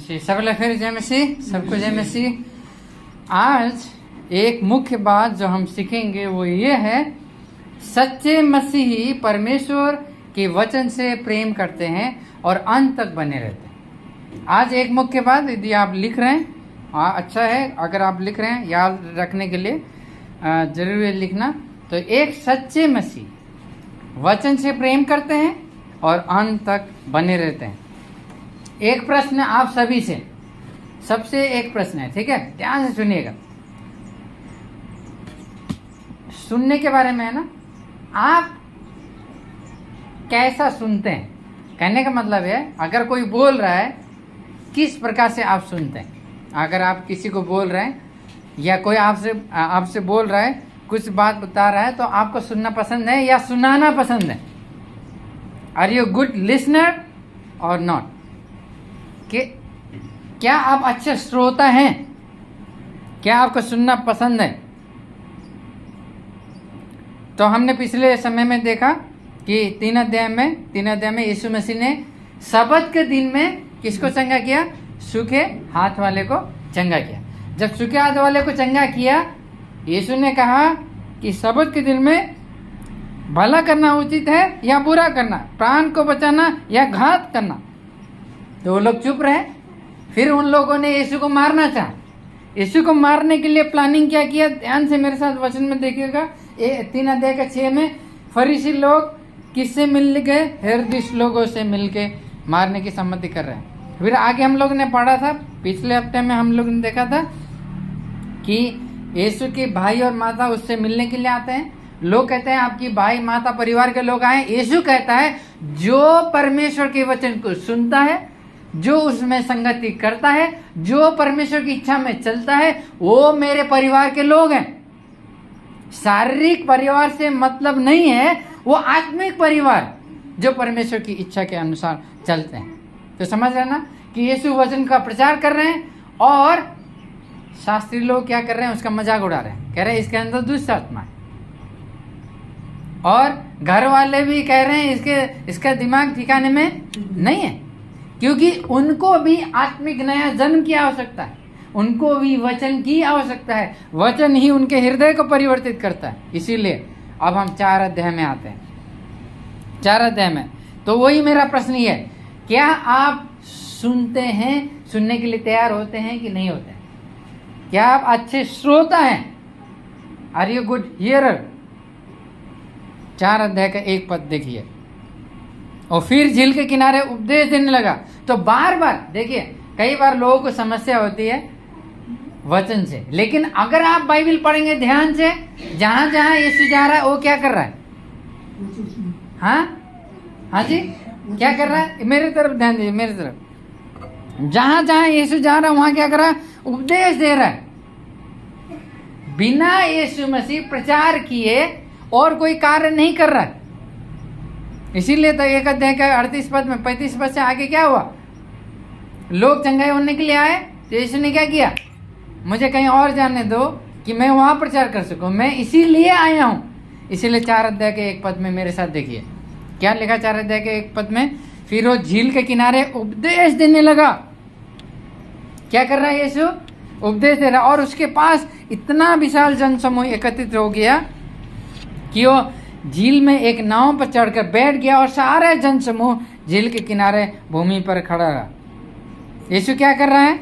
मसीह। सबले फिर जय मसीह, सबको जय मसीह। आज एक मुख्य बात जो हम सीखेंगे वो ये है, सच्चे मसीही परमेश्वर के वचन से प्रेम करते हैं और अंत तक बने रहते हैं। आज एक मुख्य बात, यदि आप लिख रहे हैं, अच्छा है अगर आप लिख रहे हैं, याद रखने के लिए जरूरी है लिखना। तो एक सच्चे मसीह वचन से प्रेम करते हैं और अंत तक बने रहते हैं। एक प्रश्न आप सभी से, सबसे एक प्रश्न है, ठीक है, ध्यान से सुनिएगा। सुनने के बारे में है ना, आप कैसा सुनते हैं? कहने का मतलब है, अगर कोई बोल रहा है किस प्रकार से आप सुनते हैं। अगर आप किसी को बोल रहे हैं या कोई आपसे बोल रहा है, कुछ बात बता रहा है, तो आपको सुनना पसंद है या सुनाना पसंद है? आर यू गुड लिसनर और नॉट? क्या आप अच्छे श्रोता हैं? क्या आपको सुनना पसंद है? तो हमने पिछले समय में देखा कि तीन अध्याय में यीशु मसीह ने सब्त के दिन में किसको चंगा किया? सूखे हाथ वाले को चंगा किया। जब सूखे हाथ वाले को चंगा किया, यीशु ने कहा कि सब्त के दिन में भला करना उचित है या बुरा करना, प्राण को बचाना या घात करना। तो वो लोग चुप रहे। फिर उन लोगों ने यीशु को मारना चाहा। यीशु को मारने के लिए प्लानिंग क्या किया? ध्यान से मेरे साथ वचन में देखिएगा। 3 अध्याय का 6 में फरीसी लोग किससे मिल गए? हेरोदिस लोगों से मिलके मारने की सम्मति कर रहे हैं। फिर आगे हम लोग ने पढ़ा था, पिछले हफ्ते में हम लोग ने देखा था कि यीशु के भाई और माता उससे मिलने के लिए आते हैं। लोग कहते हैं आपकी भाई माता परिवार के लोग आए। यीशु कहता है जो परमेश्वर के वचन को सुनता है, जो उसमें संगति करता है, जो परमेश्वर की इच्छा में चलता है, वो मेरे परिवार के लोग हैं। शारीरिक परिवार से मतलब नहीं है, वो आत्मिक परिवार जो परमेश्वर की इच्छा के अनुसार चलते हैं। तो समझ रहे ना कि यीशु वचन का प्रचार कर रहे हैं और शास्त्री लोग क्या कर रहे हैं? उसका मजाक उड़ा रहे हैं। कह रहे हैं इसके अंदर दुष्ट आत्मा है। और घर वाले भी कह रहे हैं इसका दिमाग ठिकाने में नहीं है, क्योंकि उनको भी आत्मिक नया जन्म की आवश्यकता है, उनको भी वचन की आवश्यकता है। वचन ही उनके हृदय को परिवर्तित करता है। इसीलिए अब हम 4 अध्याय में आते हैं। 4 अध्याय में तो वही मेरा प्रश्न ही है, क्या आप सुनते हैं, सुनने के लिए तैयार होते हैं कि नहीं होते हैं? क्या आप अच्छे श्रोता हैं? Are you good hearer? 4 अध्याय का 1 पद देखिए। और फिर झील के किनारे उपदेश देने लगा। तो बार बार देखिए, कई बार लोगों को समस्या होती है वचन से, लेकिन अगर आप बाइबल पढ़ेंगे ध्यान से, जहां जहां यीशु जा रहा है वो क्या कर रहा है? हाँ जी, क्या कर रहा है? मेरे तरफ ध्यान दीजिए, मेरे तरफ। जहां जहां यीशु जा रहा है वहां क्या कर रहा है? उपदेश दे रहा है। बिना यीशु मसीह प्रचार किए और कोई कार्य नहीं कर रहा है। इसीलिए तो 1 अध्याय का 38 पद में 35 पद से आगे क्या हुआ? लोग चंगाई होने के लिए आए, तो यीशु ने क्या किया? मुझे कहीं और जाने दो कि मैं वहां प्रचार कर सकूं, मैं इसीलिए आया हूं। इसीलिए 4 अध्याय के 1 पद में मेरे साथ देखिए क्या लिखा। 4 अध्याय के 1 पद में, फिर वो झील के किनारे उपदेश देने लगा। क्या कर रहा है यीशु? उपदेश दे रहा। और उसके पास इतना विशाल जनसमूह एकत्रित हो गया कि वो झील में एक नाव पर चढ़कर बैठ गया और सारा जनसमूह झील के किनारे भूमि पर खड़ा रहा। यीशु क्या कर रहा है?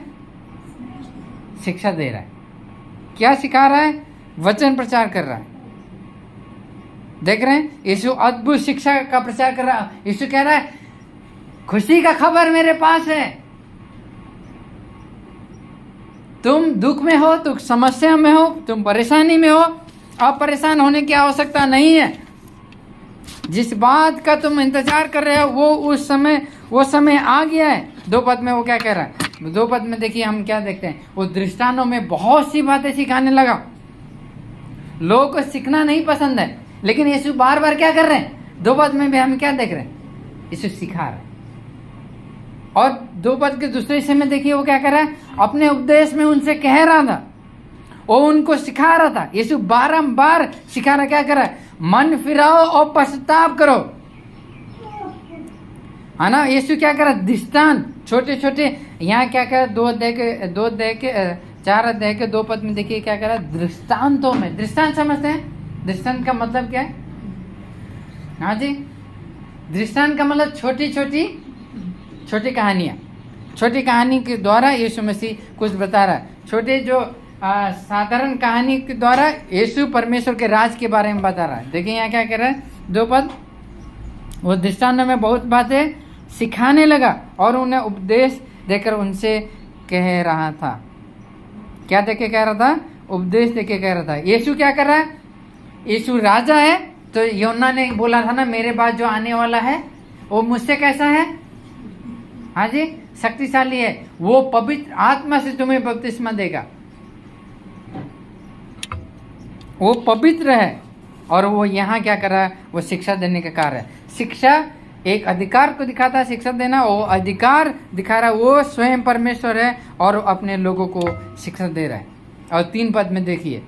शिक्षा दे रहा है। क्या सिखा रहा है? वचन प्रचार कर रहा है। देख रहे हैं, यीशु अद्भुत शिक्षा का प्रचार कर रहा है। यीशु कह रहा है खुशी का खबर मेरे पास है। तुम दुख में हो, तुम समस्या में हो, तुम परेशानी में हो, अब परेशान होने की आवश्यकता नहीं है। जिस बात का तुम इंतजार कर रहे हो वो समय आ गया है। 2 पद में वो क्या कह रहा है? 2 पद में देखिए हम क्या देखते हैं। वो दृष्टांतों में बहुत सी बातें सिखाने लगा। लोगों को सीखना नहीं पसंद है, लेकिन यीशु बार बार क्या कर रहे हैं? 2 पद में भी हम क्या देख रहे हैं? यीशु सिखा रहे हैं। और 2 पद के दूसरे हिस्से में देखिए वो क्या कर रहा है? अपने उपदेश में उनसे कह रहा था, वो उनको सिखा रहा था। यीशु बारंबार सिखा रहा। क्या कर रहा है? मन फिराओ और पश्चाताप करो। है ना। यीशु क्या करा, दृष्टांत, छोटे छोटे, यहाँ क्या करा, 4 अध्याय के 2 पद में देखिए क्या करा, दृष्टांतों में। दृष्टांत समझते हैं, दृष्टांत का मतलब क्या है? हाँ जी, दृष्टांत का मतलब छोटी कहानियां। छोटी कहानी के द्वारा यीशु मसीह कुछ बता रहा है। छोटे जो साधारण कहानी के द्वारा यीशु परमेश्वर के राज के बारे में बता रहा है। देखिए यहाँ क्या कह रहा है, 2 पद, वो दृष्टांत में बहुत बातें सिखाने लगा और उन्हें उपदेश देकर उनसे कह रहा था। क्या देके कह रहा था? उपदेश देके कह रहा था। यीशु क्या कर रहा है? यीशु राजा है, तो यूहन्ना ने बोला था ना, मेरे बाद जो आने वाला है वो मुझसे कैसा है? हाँ जी, शक्तिशाली है, वो पवित्र आत्मा से तुम्हें बपतिस्मा देगा, वो पवित्र है। और वो यहाँ क्या कर रहा है? वो शिक्षा देने का कार्य है। शिक्षा एक अधिकार को दिखाता है, शिक्षा देना, वो अधिकार दिखा रहा है, वो स्वयं परमेश्वर है और अपने लोगों को शिक्षा दे रहा है। और 3 पद में देखिए,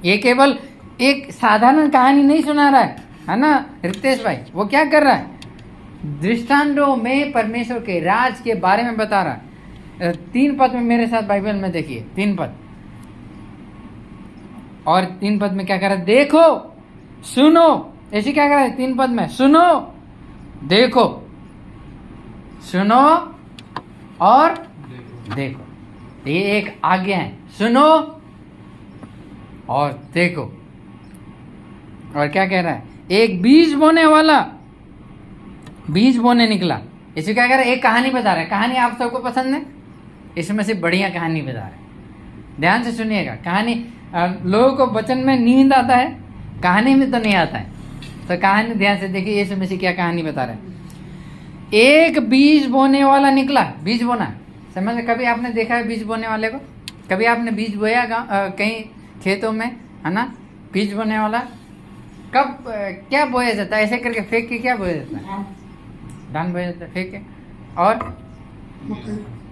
ये केवल एक साधारण कहानी नहीं सुना रहा है ना रितेश भाई, वो क्या कर रहा है? दृष्टांतों में परमेश्वर के राज के बारे में बता रहा है। 3 पद में मेरे साथ बाइबल में देखिए, 3 पद, और 3 पद में क्या कर रहा है? देखो, सुनो। ऐसे क्या कर रहा है? 3 पद में, सुनो, देखो, सुनो और देखो। ये एक आज्ञा है, सुनो और देखो। और क्या कह रहा है? एक बीज बोने वाला बीज बोने निकला। इसे क्या कह रहा है? एक कहानी बता रहा है। कहानी आप सबको पसंद है? इसमें से बढ़िया कहानी बता रहा है, ध्यान से सुनिएगा। कहानी, लोगों को वचन में नींद आता है, कहानी में तो नहीं आता है। तो कहानी ध्यान से देखिए, यीशु मसीह क्या कहानी बता रहे हैं। एक बीज बोने वाला निकला। बीज बोना समझ, कभी आपने देखा है बीज बोने वाले को? कभी आपने बीज बोया कहीं खेतों में, है ना? बीज बोने वाला कब क्या बोया जाता है? ऐसे करके फेंक के क्या बोया जाता है? धान बोया जाता है फेंक के, और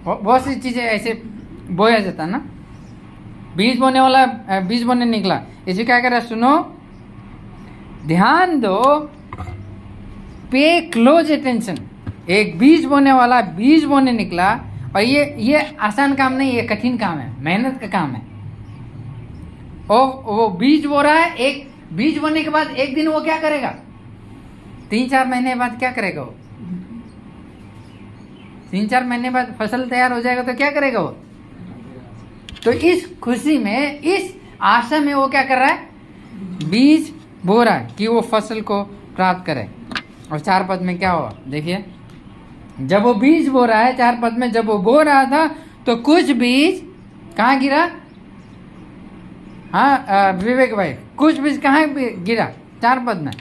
बहुत सी चीजें ऐसे बोया जाता है ना। बीज बोने वाला बीज बोने निकला। इसे क्या कर रहा है? सुनो, ध्यान दो, पे क्लोज अटेंशन। एक बीज बोने वाला बीज बोने निकला, और ये आसान काम नहीं, ये कठिन काम है, मेहनत का काम है। वो बीज बो रहा है। एक बीज बोने के बाद एक दिन वो क्या करेगा? 3-4 महीने बाद क्या करेगा वो? 3-4 महीने बाद फसल तैयार हो जाएगा तो क्या करेगा वो? तो इस खुशी में, इस आशा में वो क्या कर रहा है? बीज बो रहा है कि वो फसल को प्राप्त करे। और 4 पद में क्या हुआ देखिए, जब वो बीज बो रहा है, 4 पद में, जब वो बो रहा था तो कुछ बीज कहाँ गिरा? हाँ विवेक भाई, कुछ बीज कहाँ गिरा? 4 पद में,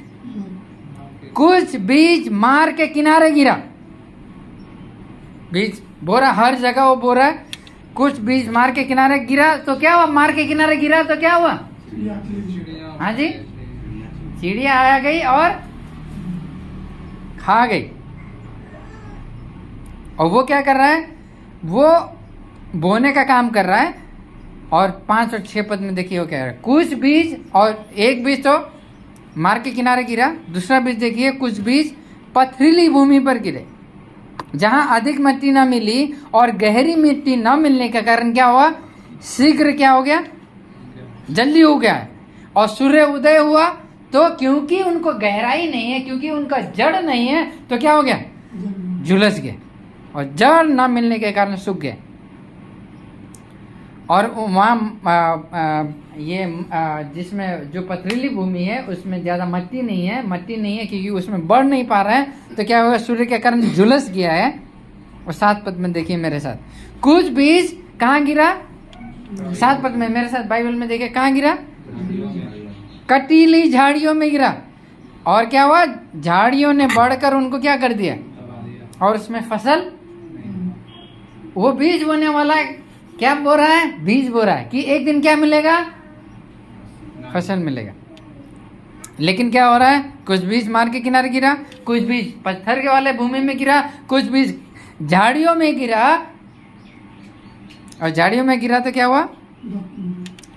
कुछ बीज मार्ग के किनारे गिरा। बीज बो रहा, हर जगह वो बो रहा है। कुछ बीज मार्ग के किनारे गिरा तो क्या हुआ? मार्ग के किनारे गिरा तो क्या हुआ? हाँ जी, चिड़िया आ गई और खा गई। और वो क्या कर रहा है? वो बोने का काम कर रहा है। और 5 और 6 पद में देखिए वो क्या है? कुछ बीज, और एक बीज तो मार्ग के किनारे गिरा, दूसरा बीज देखिए, कुछ बीज पथरीली भूमि पर गिरे, जहां अधिक मिट्टी न मिली, और गहरी मिट्टी न मिलने का कारण क्या हुआ? शीघ्र क्या हो गया? जल्दी हो गया। और सूर्य उदय हुआ तो क्योंकि उनको गहराई नहीं है, क्योंकि उनका जड़ नहीं है, तो क्या हो गया? झुलस गए, और जड़ न मिलने के कारण सूख गए। और वहाँ ये जिसमें जो पथरीली भूमि है उसमें ज़्यादा मट्टी नहीं है क्योंकि उसमें बढ़ नहीं पा रहा है, तो क्या होगा? सूर्य के कारण झुलस गया है। और 7 पद में देखिए मेरे साथ, कुछ बीज कहाँ गिरा? 7 पद में मेरे साथ बाइबल में देखिए, कहाँ गिरा? कटीली झाड़ियों में गिरा। और क्या हुआ? झाड़ियों ने बढ़कर उनको क्या कर दिया? और उसमें फसल, वो बीज बोने वाला क्या बो रहा है? बीज बो रहा है कि एक दिन क्या मिलेगा? फसल मिलेगा। लेकिन क्या हो रहा है? कुछ बीज मार्ग के किनारे गिरा, कुछ बीज पत्थर के वाले भूमि में गिरा, कुछ बीज झाड़ियों में गिरा। और झाड़ियों में गिरा तो क्या हुआ?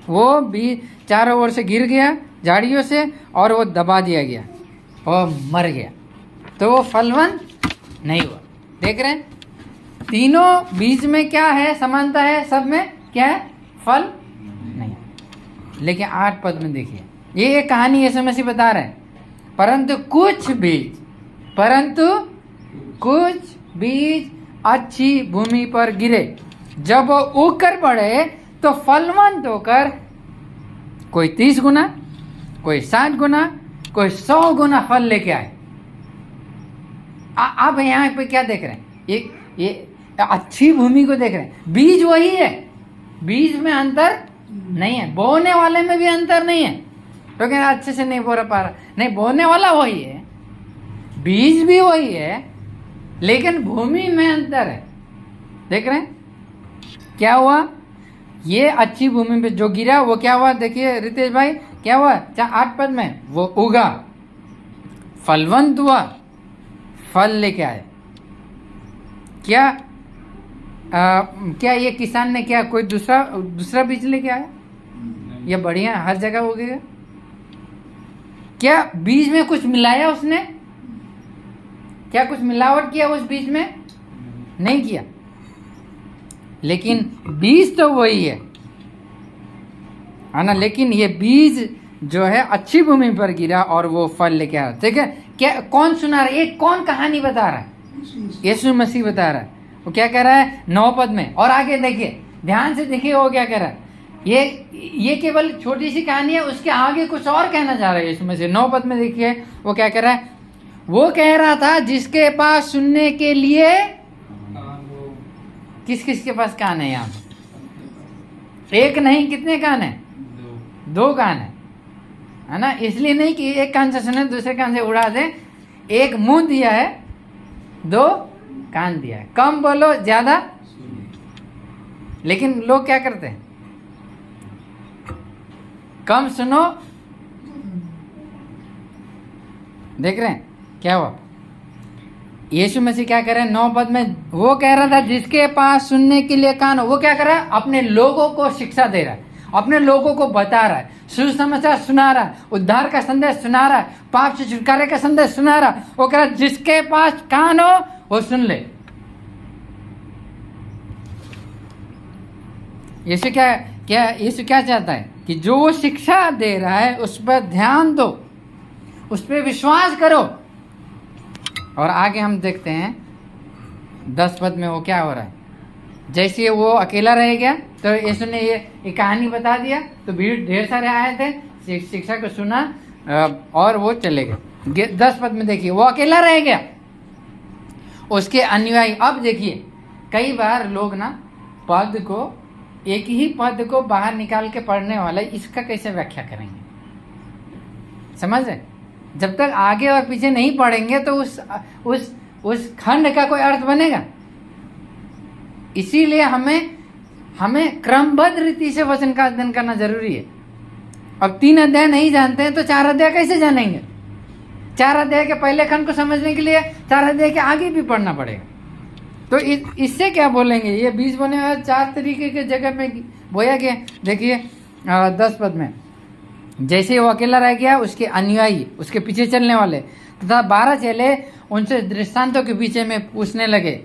वो बीज चारों ओर से गिर गया झाड़ियों से, और वो दबा दिया गया और मर गया। तो वो फलवन नहीं हुआ। देख रहे हैं, तीनों बीज में क्या है, समानता है, सब में क्या है, फल नहीं है। लेकिन 8 पद में देखिए, ये एक कहानी यीशु मसीह बता रहे हैं, परंतु कुछ बीज अच्छी भूमि पर गिरे, जब वो उगकर पड़े तो फलवंत होकर कोई 30 गुना, कोई 60 गुना, कोई 100 गुना फल लेके आए। आप यहाँ पे क्या देख रहे हैं, ये अच्छी भूमि को देख रहे हैं। बीज वही है, बीज में अंतर नहीं है, बोने वाले में भी अंतर नहीं है। तो क्या अच्छे से नहीं बोल पा रहा, नहीं, बोने वाला वही है, बीज भी वही है, लेकिन भूमि में अंतर है। देख रहे हैं क्या हुआ, ये अच्छी भूमि पे जो गिरा वो क्या हुआ, देखिए रितेश भाई क्या हुआ, 8 पद में, वो उगा, फलवंत हुआ, फल लेके आए। क्या ये किसान ने क्या कोई दूसरा बीज लेके आया, ये बढ़िया हर जगह उगेगा? क्या बीज में कुछ मिलाया उसने, क्या कुछ मिलावट किया उस बीज में? नहीं किया, लेकिन बीज तो वही है ना। लेकिन ये बीज जो है अच्छी भूमि पर गिरा और वो फल लेके आ रहा। ठीक है, क्या कौन सुना रहा है, एक कौन कहानी बता रहा है? यीशु मसीह बता रहा है। वो क्या कह रहा है 9 पद में, और आगे देखिए, ध्यान से देखिए वो क्या कह रहा है। ये केवल छोटी सी कहानी है, उसके आगे कुछ और कहना चाह रहा है यीशु मसीह। 9 पद में देखिए वो क्या कह रहा है, वो कह रहा था जिसके पास सुनने के लिए, किस के पास कान है यहाँ पे? एक नहीं, कितने कान है? 2 कान है ना। इसलिए नहीं कि एक कान से सुने दूसरे कान से उड़ा दे, एक मुंह दिया है, 2 कान दिया है। कम बोलो ज्यादा, लेकिन लोग क्या करते हैं, कम सुनो। देख रहे हैं क्या हुआ, यीशु मसीह क्या कर रहे हैं 9 पद में, वो कह रहा था जिसके पास सुनने के लिए कान हो। वो क्या कर रहा है, अपने लोगों को शिक्षा दे रहा है, अपने लोगों को बता रहा है, सुसमाचार सुना रहा है, उद्धार का संदेश सुना रहा है, पाप से छुटकारे का संदेश सुना रहा है। वो कह रहा है जिसके पास कान हो वो सुन ले। यीशु क्या चाहता है कि जो वो शिक्षा दे रहा है उस पर ध्यान दो, उस पर विश्वास करो। और आगे हम देखते हैं 10 पद में वो क्या हो रहा है। जैसे वो अकेला रह गया तो यीशु ने ये कहानी बता दिया, तो भीड़ ढेर सारे आए थे, शिक्षा को सुना और वो चले गए। 10 पद में देखिए वो अकेला रह गया, उसके अनुयायी। अब देखिए कई बार लोग ना पद को, एक ही पद को बाहर निकाल के पढ़ने वाले, इसका कैसे व्याख्या करेंगे, समझ रहे? जब तक आगे और पीछे नहीं पढ़ेंगे तो उस खंड का कोई अर्थ बनेगा। इसीलिए हमें क्रमबद्ध रीति से वचन का अध्ययन करना जरूरी है। अब 3 अध्याय नहीं जानते हैं तो 4 अध्याय कैसे जानेंगे? 4 अध्याय के पहले खंड को समझने के लिए 4 अध्याय के आगे भी पढ़ना पड़ेगा। तो इससे क्या बोलेंगे, ये बीज बोने वाला 4 तरीके के जगह में बोया गया। देखिए 10 पद में, जैसे वो अकेला रह गया, उसके अनुयायी, उसके पीछे चलने वाले तथा 12 चेले उनसे दृष्टांतों के पीछे में पूछने लगे।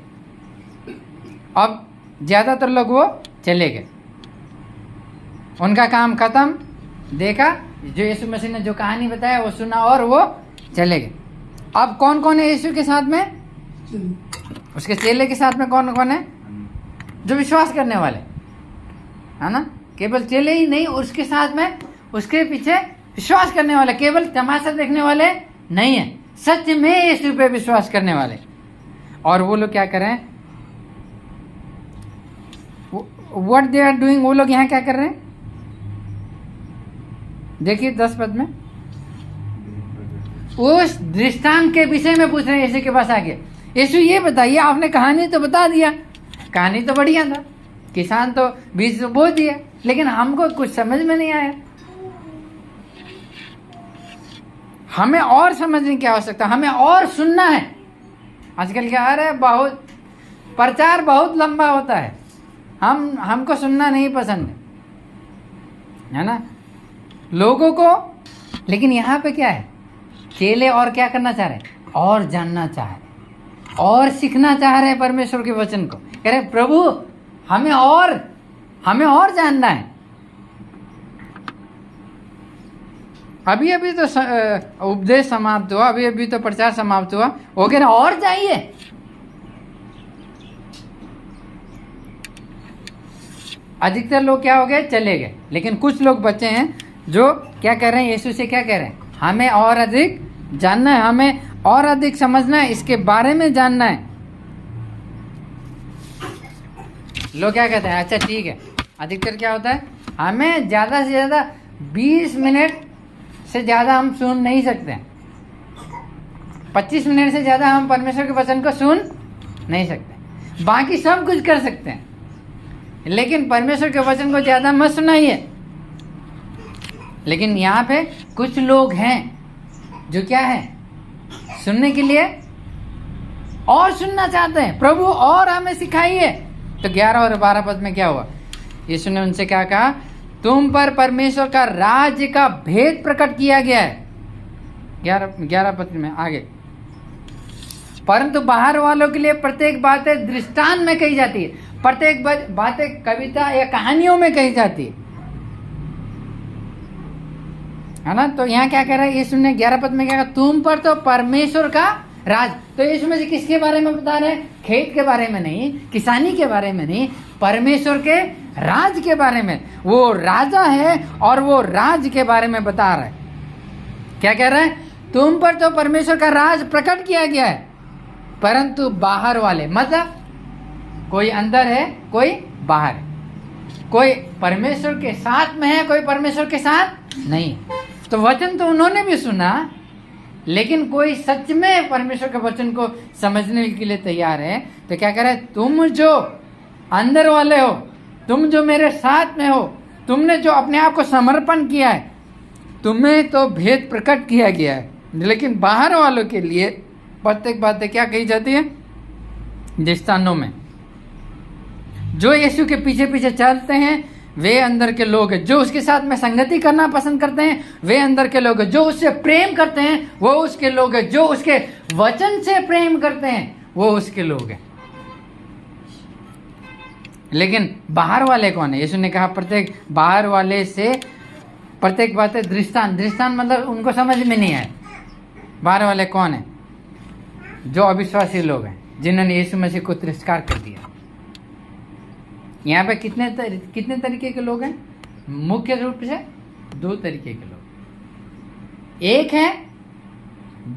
अब ज्यादातर लोग वो चले गए, उनका काम खत्म, देखा जो यीशु मसीह ने जो कहानी बताया वो सुना और वो चले गए। अब कौन कौन है यीशु के साथ में? उसके चेले के साथ में कौन कौन है? जो विश्वास करने वाले, है ना। केवल चेले ही नहीं, उसके साथ में उसके पीछे विश्वास करने वाले, केवल तमाशा देखने वाले नहीं है, सच में यीशु पे विश्वास करने वाले। और वो लोग क्या करें, व्हाट दे आर डूइंग, वो लोग यहाँ क्या कर रहे हैं? देखिए 10 पद में उस दृष्टांत के विषय में पूछ रहे हैं यीशु के पास आके। यीशु ये बताइए, आपने कहानी तो बता दिया, कहानी तो बढ़िया था, किसान तो बीज तो बो दिया, लेकिन हमको कुछ समझ में नहीं आया। हमें और समझने की आवश्यकता, हमें और सुनना है। आजकल क्या आ रहा है, बहुत प्रचार बहुत लंबा होता है, हमको सुनना नहीं पसंद है ना लोगों को। लेकिन यहाँ पे क्या है, चेले और क्या करना चाह रहे हैं, और जानना चाह रहे, और सीखना चाह रहे हैं परमेश्वर के वचन को। कह रहे प्रभु हमें और जानना है। अभी अभी तो उपदेश समाप्त हुआ, अभी अभी तो प्रचार समाप्त हुआ, वो कह रहे और चाहिए। अधिकतर लोग क्या हो गए, चले गए, लेकिन कुछ लोग बचे हैं जो क्या कह रहे हैं, यीशु से क्या कह रहे हैं, हमें और अधिक जानना है, हमें और अधिक समझना है, इसके बारे में जानना है। लोग क्या कहते हैं, अच्छा ठीक है। अधिकतर क्या होता है, हमें ज़्यादा से ज़्यादा 20 मिनट से ज़्यादा हम सुन नहीं सकते, 25 मिनट से ज़्यादा हम परमेश्वर के वचन को सुन नहीं सकते। बाकी सब कुछ कर सकते हैं, लेकिन परमेश्वर के वचन को ज़्यादा मत सुनाइए। लेकिन यहाँ पे कुछ लोग हैं जो क्या है, सुनने के लिए और सुनना चाहते हैं, प्रभु और हमें सिखाइए। तो 11 और 12 पद में क्या हुआ, यीशु ने उनसे क्या कहा, तुम पर परमेश्वर का राज्य का भेद प्रकट किया गया है। 11 पद में आगे, परंतु बाहर वालों के लिए प्रत्येक बातें दृष्टांत में कही जाती है, प्रत्येक बातें कविता या कहानियों में कही जाती है ना। तो यहाँ क्या कह रहा है यीशु ने 11 पद में क्या कहा, तुम पर तो परमेश्वर का राज। तो यीशु में से किसके बारे में बता रहे हैं, खेत के बारे में नहीं, किसानी के बारे में नहीं, परमेश्वर के राज के बारे में। वो राजा है और वो राज के बारे में बता रहा है। क्या कह रहा है, तुम पर तो परमेश्वर का राज प्रकट किया गया है, परंतु बाहर वाले, मतलब कोई अंदर है कोई बाहर है, कोई परमेश्वर के साथ में है कोई परमेश्वर के साथ नहीं। तो वचन तो उन्होंने भी सुना, लेकिन कोई सच में परमेश्वर के वचन को समझने के लिए तैयार है। तो क्या कह रहे हैं, तुम जो अंदर वाले हो, तुम जो मेरे साथ में हो, तुमने जो अपने आप को समर्पण किया है, तुम्हें तो भेद प्रकट किया गया है, लेकिन बाहर वालों के लिए प्रत्येक बातें क्या कही जाती है, दृष्टांतों में। जो यीशु के पीछे पीछे चलते हैं वे अंदर के लोग हैं, जो उसके साथ में संगति करना पसंद करते हैं वे अंदर के लोग हैं, जो उससे प्रेम करते हैं वो उसके लोग हैं, जो उसके वचन से प्रेम करते हैं वो उसके लोग हैं। लेकिन बाहर वाले कौन है, यीशु ने कहा प्रत्येक बाहर वाले से प्रत्येक बातें दृष्टांत मतलब उनको समझ में नहीं आए। बाहर वाले कौन है, जो अविश्वासी लोग हैं, जिन्होंने यीशु मसीह को तिरस्कार कर दिया। यहाँ पे कितने तरीके के लोग हैं, मुख्य रूप से 2 तरीके के लोग। एक है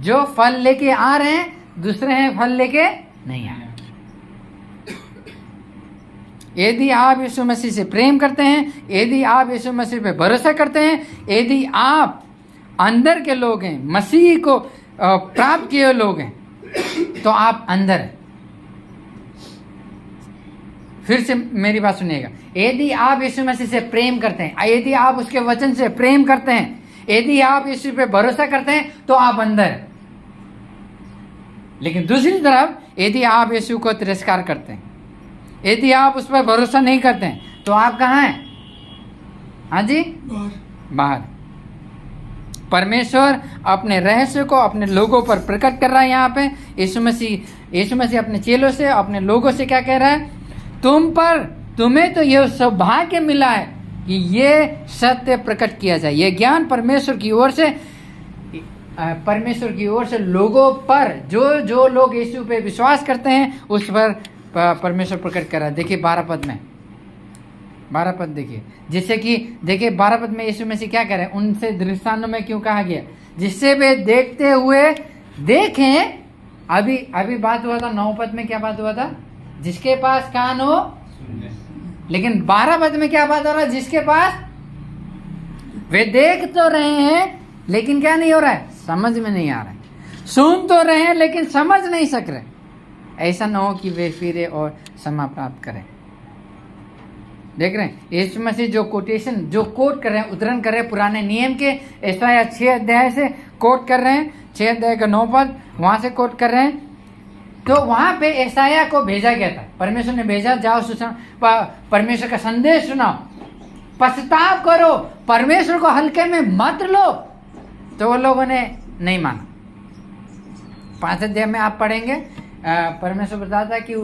जो फल लेके आ रहे हैं, दूसरे हैं फल लेके नहीं आ रहे। यदि आप यीशु मसीह से प्रेम करते हैं, यदि आप यीशु मसीह पे भरोसा करते हैं, यदि आप अंदर के लोग हैं, मसीह को प्राप्त किए लोग हैं, तो आप अंदर हैं। फिर से मेरी बात सुनिएगा, यदि आप यीशु मसीह से प्रेम करते हैं, यदि आप उसके वचन से प्रेम करते हैं, यदि आप यीशु पे भरोसा करते हैं, तो आप अंदर हैं। लेकिन दूसरी तरफ यदि आप यीशु को तिरस्कार करते हैं, यदि आप उस पर भरोसा नहीं करते हैं, तो आप कहाँ हैं, हाँ जी, बाहर। परमेश्वर अपने रहस्य को अपने लोगों पर प्रकट कर रहा है। यहाँ पे यीशु मसीह अपने चेलों से, अपने लोगों से क्या कह रहा है, तुम्हें तो यह सौभाग्य मिला है कि ये सत्य प्रकट किया जाए। ये ज्ञान परमेश्वर की ओर से लोगों पर, जो लोग यीशु पे विश्वास करते हैं उस पर परमेश्वर प्रकट कर रहा है। देखिए 12 पद में, 12 पद देखिए, जिससे कि देखिए 12 पद में यीशु मसीह क्या कह रहे हैं, उनसे दृष्टांतों में क्यों कहा गया, जिससे वे देखते हुए देखें। अभी बात हुआ था 9 पद में, क्या बात हुआ था, जिसके पास कान हो। लेकिन 12 पद में क्या बात हो रहा है, जिसके पास, वे देख तो रहे हैं लेकिन क्या नहीं हो रहा है, समझ में नहीं आ रहा है। सुन तो रहे हैं लेकिन समझ नहीं सक रहे। ऐसा न हो कि वे फिरे और क्षमा प्राप्त करें। देख रहे हैं यीशु मसीह जो कोट कर रहे हैं, उद्धरण कर रहे हैं पुराने नियम के, यशायाह 6 अध्याय से कोट कर रहे हैं, 6 अध्याय का 9 पद वहां से कोट कर रहे हैं। तो वहां पे यशायाह को भेजा गया था, परमेश्वर ने भेजा, जाओ परमेश्वर का संदेश सुनाओ, पछताव करो, परमेश्वर को हल्के में मत लो। तो वो लोगों ने नहीं माना। 5 अध्याय में आप पढ़ेंगे, परमेश्वर बताता है कि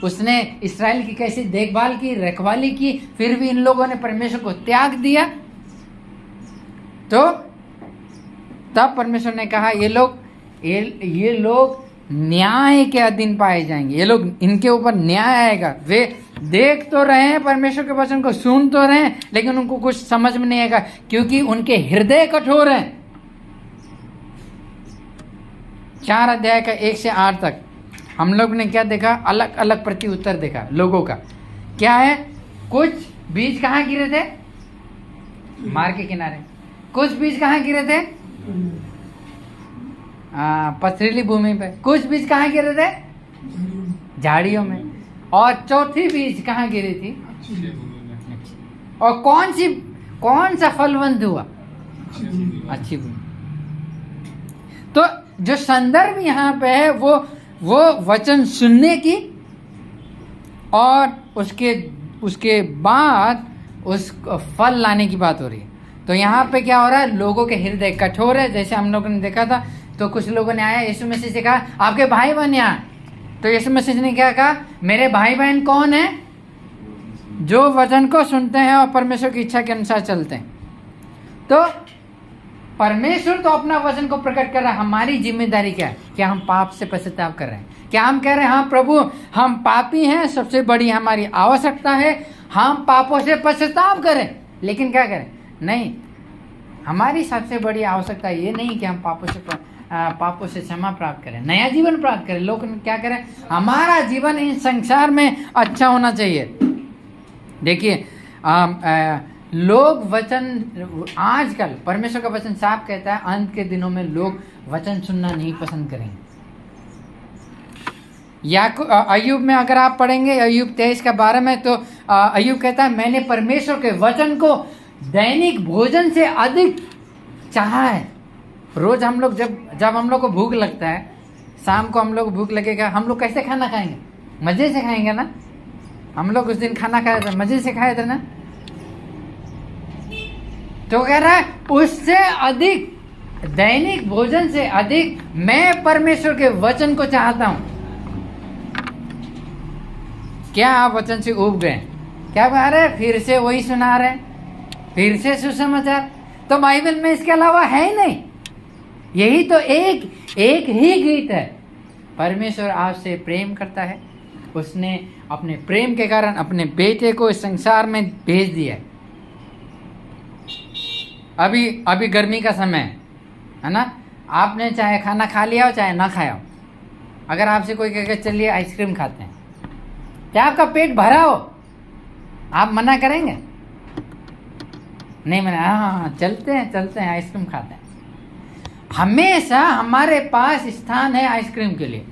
उसने इसराइल की कैसी देखभाल की, रखवाली की, फिर भी इन लोगों ने परमेश्वर को त्याग दिया। तो तब परमेश्वर ने कहा ये लोग न्याय के अधीन पाए जाएंगे, ये लोग, इनके ऊपर न्याय आएगा। वे देख तो रहे हैं परमेश्वर के वचन को, सुन तो रहे हैं, लेकिन उनको कुछ समझ में नहीं आएगा क्योंकि उनके हृदय कठोर हैं। 4 अध्याय का 1 से 8 तक हम लोग ने क्या देखा? अलग अलग प्रति उत्तर देखा लोगों का। क्या है? कुछ बीज कहाँ गिरे थे? मार्ग के किनारे। कुछ बीज कहाँ गिरे थे? पथरीली भूमि पे। कुछ बीज कहाँ गिरे थे? झाड़ियों में। और चौथी बीज कहाँ गिरी थी? और कौन सा फलवंत हुआ? अच्छी भूमि। तो जो संदर्भ यहाँ पे है वो वचन सुनने की और उसके बाद उस फल लाने की बात हो रही है। तो यहाँ पे क्या हो रहा है? लोगों के हृदय कठोर है, जैसे हम लोगों ने देखा था। तो कुछ लोगों ने आया, यीशु मसीह से कहा आपके भाई बहन यहाँ। तो यीशु मसीह ने क्या कहा? मेरे भाई बहन कौन है? जो वचन को सुनते हैं और परमेश्वर की इच्छा के अनुसार चलते हैं। तो परमेश्वर तो अपना वचन को प्रकट कर रहा है। हमारी जिम्मेदारी क्या है? क्या हम पाप से पश्चाताप कर रहे हैं? क्या हम कह रहे हैं हाँ प्रभु हम पापी हैं, सबसे बड़ी हमारी आवश्यकता है हम पापों से पश्चाताप करें, लेकिन क्या करें? नहीं, हमारी सबसे बड़ी आवश्यकता ये नहीं कि हम पापों से क्षमा प्राप्त करें, नया जीवन प्राप्त करें। लोग क्या करें? हमारा जीवन इस संसार में अच्छा होना चाहिए। देखिए लोग वचन, आजकल परमेश्वर का वचन साफ कहता है अंत के दिनों में लोग वचन सुनना नहीं पसंद करेंगे। अय्यूब में अगर आप पढ़ेंगे अय्यूब 23:12 में, तो अय्यूब कहता है मैंने परमेश्वर के वचन को दैनिक भोजन से अधिक चाहा है। रोज हम लोग जब हम लोग को भूख लगता है, शाम को हम लोग भूख लगेगा, हम लोग कैसे खाना खाएंगे? मजे से खाएंगे ना। हम लोग उस दिन खाना खाए थे, मजे से खाए थे ना। तो कह रहा है उससे अधिक, दैनिक भोजन से अधिक मैं परमेश्वर के वचन को चाहता हूं। क्या आप वचन से उब गए? क्या कह रहे हैं? फिर से वही सुना रहे हैं, फिर से सुसमाचार। तो बाइबल में इसके अलावा है ही नहीं। यही तो एक ही गीत है। परमेश्वर आपसे प्रेम करता है, उसने अपने प्रेम के कारण अपने बेटे को इस संसार में भेज दिया है। अभी गर्मी का समय है ना, आपने चाहे खाना खा लिया हो चाहे ना खाया हो, अगर आपसे कोई कहे चलिए आइसक्रीम खाते हैं, क्या आपका पेट भरा हो, आप मना करेंगे? नहीं मना, हाँ चलते हैं आइसक्रीम खाते हैं। हमेशा हमारे पास स्थान है आइसक्रीम के लिए।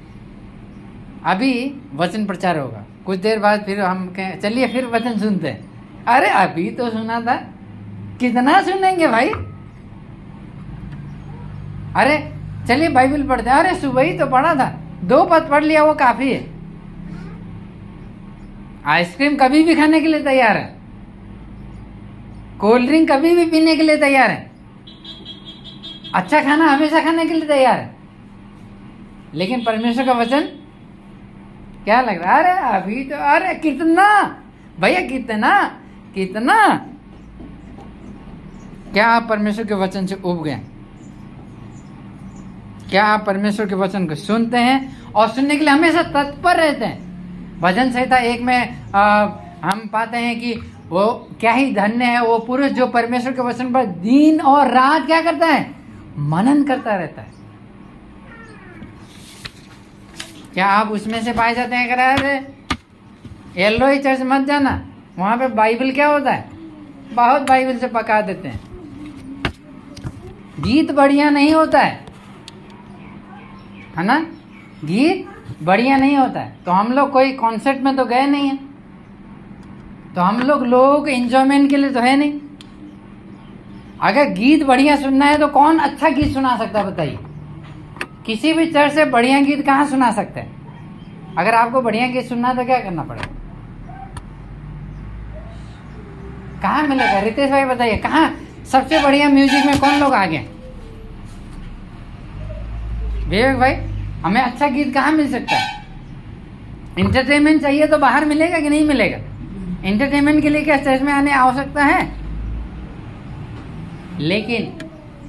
अभी वचन प्रचार होगा, कुछ देर बाद फिर हम कहें चलिए फिर वचन सुनते हैं। अरे अभी तो सुना था, कितना सुनेंगे भाई? अरे चलिए बाइबल पढ़ते हैं। अरे सुबह ही तो पढ़ा था, 2 पद पढ़ लिया, वो काफी है। आइसक्रीम कभी भी खाने के लिए तैयार है, कोल्ड ड्रिंक कभी भी पीने के लिए तैयार है, अच्छा खाना हमेशा खाने के लिए तैयार है। लेकिन परमेश्वर का वचन क्या लग रहा है? अरे अभी तो, अरे कितना भैया, कितना क्या आप परमेश्वर के वचन से उब गए? क्या आप परमेश्वर के वचन को सुनते हैं और सुनने के लिए हमेशा तत्पर रहते हैं? भजन संहिता 1 में हम पाते हैं कि वो क्या ही धन्य है वो पुरुष जो परमेश्वर के वचन पर दिन और रात क्या करता है? मनन करता रहता है। क्या आप उसमें से पाए जाते हैं? अरे एलोई चर्च मत जाना, वहां पे बाइबल क्या होता है, बहुत बाइबल से पका देते हैं। गीत बढ़िया नहीं होता है ना, गीत बढ़िया नहीं होता है। तो हम लोग कोई कॉन्सर्ट में तो गए नहीं है, तो हम लोगों के एंजॉयमेंट के लिए तो है नहीं। अगर गीत बढ़िया सुनना है तो कौन अच्छा गीत सुना सकता है बताइए? किसी भी चर्च से बढ़िया गीत कहाँ सुना सकते हैं? अगर आपको बढ़िया गीत सुनना है तो क्या करना पड़ेगा? कहाँ मिलेगा? रितेश भाई बताइए, कहाँ सबसे बढ़िया म्यूजिक में कौन लोग आ गए? विवेक भाई, हमें अच्छा गीत कहाँ मिल सकता है? इंटरटेनमेंट चाहिए तो बाहर मिलेगा कि नहीं मिलेगा? एंटरटेनमेंट के लिए क्या चर्च में आने आवश्यकता है? लेकिन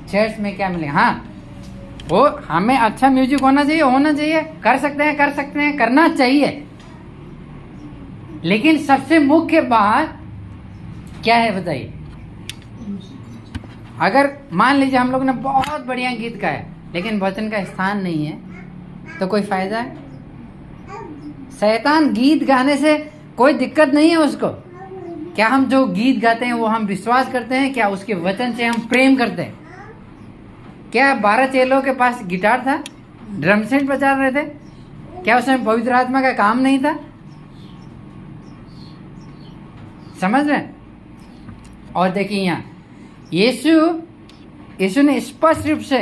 चर्च में क्या मिलेगा? हाँ, वो हमें अच्छा म्यूजिक होना चाहिए, कर सकते हैं, करना चाहिए। लेकिन सबसे मुख्य बात क्या है बताइए? अगर मान लीजिए हम लोग ने बहुत बढ़िया गीत गाया लेकिन वचन का स्थान नहीं है तो कोई फायदा है? शैतान गीत गाने से कोई दिक्कत नहीं है उसको। क्या हम जो गीत गाते हैं वो हम विश्वास करते हैं? क्या उसके वचन से हम प्रेम करते हैं? क्या 12 चेलों के पास गिटार था, ड्रम सेट बजा रहे थे? क्या उसमें पवित्र आत्मा का काम नहीं था? समझ रहे हैं? और देखिए यहाँ यीशु ने स्पष्ट रूप से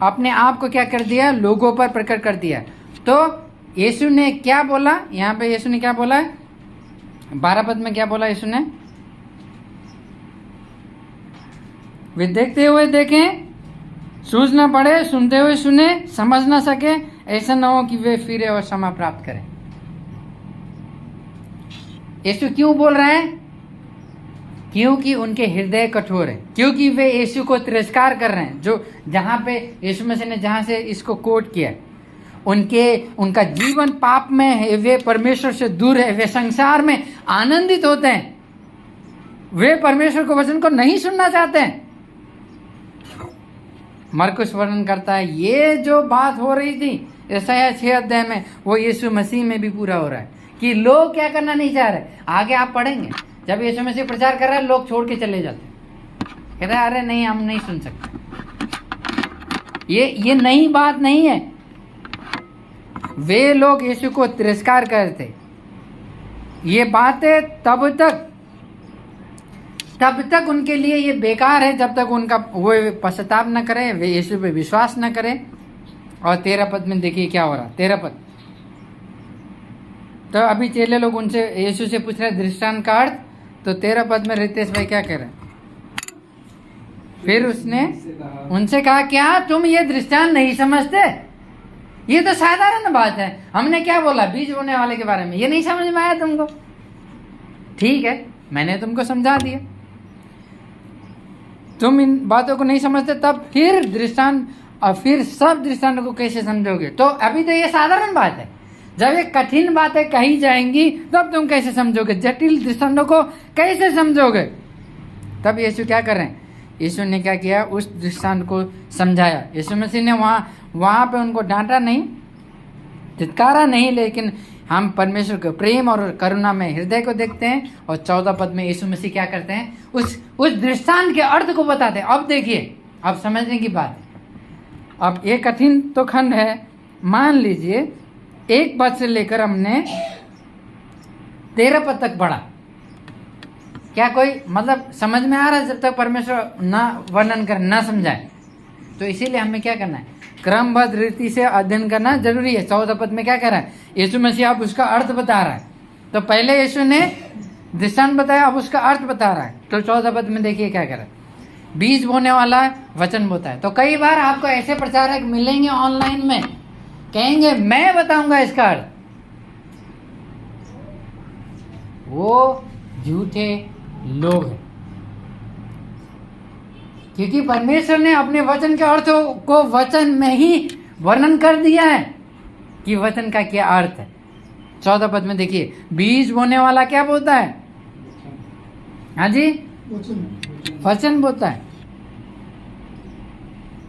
अपने आप को क्या कर दिया? लोगों पर प्रकट कर दिया। तो यीशु ने क्या बोला यहाँ पे? यीशु ने क्या बोला है 12 पद में? क्या बोला यीशु ने? वे देखते हुए देखें, सूझ ना पड़े, सुनते हुए सुने, समझ ना सके, ऐसा ना हो कि वे फिरे और क्षमा प्राप्त करें। यीशु क्यों बोल रहे हैं? क्योंकि उनके हृदय कठोर है, क्योंकि वे यीशु को तिरस्कार कर रहे हैं। जो जहां पे यीशु मसीह ने जहां से इसको कोट किया, उनका जीवन पाप में है, वे परमेश्वर से दूर है, वे संसार में आनंदित होते हैं, वे परमेश्वर के वचन को नहीं सुनना चाहते हैं। मरकुस वर्णन करता है ये जो बात हो रही थी यशायाह 6 अध्याय में, वो यीशु मसीह में भी पूरा हो रहा है कि लोग क्या करना नहीं चाह रहे। आगे आप पढ़ेंगे, जब यीशु मसीह प्रचार कर रहा है लोग छोड़ के चले जाते हैं, कहते हैं अरे नहीं, हम नहीं सुन सकते। ये नई बात नहीं है। वे लोग यीशु को तिरस्कार करते, ये बातें तब तक उनके लिए ये बेकार है जब तक उनका वो पश्चाताप न करे, वे यीशु पे विश्वास न करें। और 13 पद में देखिए क्या हो रहा, 13 पद। तो अभी चेले लोग उनसे यीशु से पूछ रहे दृष्टांत का अर्थ। तो 13 पद में रितेश भाई क्या कह रहे हैं? फिर उसने उनसे कहा क्या तुम ये दृष्टांत नहीं समझते? ये तो साधारण बात है, हमने क्या बोला बीज बोने वाले के बारे में, ये नहीं समझ में आया तुमको? ठीक है, मैंने तुमको समझा दिया, तुम इन बातों को नहीं समझते, तब फिर दृष्टांत और फिर सब दृष्टांतों को कैसे समझोगे? तो अभी तो ये साधारण बात है, जब ये कठिन बातें कही जाएंगी तब तुम कैसे समझोगे? जटिल दृष्टांतों को कैसे समझोगे? तब यीशु क्या कर रहे हैं? यीशु ने क्या किया? उस दृष्टांत को समझाया। यीशु मसीह ने वहां पे उनको डांटा नहीं, धिक्कारा नहीं, लेकिन हम परमेश्वर के प्रेम और करुणा में हृदय को देखते हैं। और 14 पद में यीशु मसीह क्या करते हैं? उस दृष्टांत के अर्थ को बताते हैं। अब देखिए, अब समझने की बात है। अब ये कठिन तो खंड है, मान लीजिए 1 पद से लेकर हमने 13 पद तक पढ़ा, क्या कोई मतलब समझ में आ रहा है? जब तक परमेश्वर ना वर्णन कर ना समझाए, तो इसीलिए हमें क्या करना है? क्रमबद्ध रीति से अध्ययन करना जरूरी है। 14 पद में क्या कह रहा है? यीशु मसीह अब उसका अर्थ बता रहा है। तो पहले यीशु ने दृष्टांत बताया, अब उसका अर्थ बता रहा है। तो 14 पद में देखिए क्या कह रहा है? बीज बोने वाला वचन बोता है। तो कई बार आपको ऐसे प्रचारक मिलेंगे ऑनलाइन में, कहेंगे मैं बताऊंगा इसका अर्थ, वो झूठे लोग हैं, क्योंकि परमेश्वर ने अपने वचन के अर्थ को वचन में ही वर्णन कर दिया है कि वचन का क्या अर्थ है। 14 पद में देखिए, बीज बोने वाला क्या बोलता है? हाँ जी, वचन बोता है।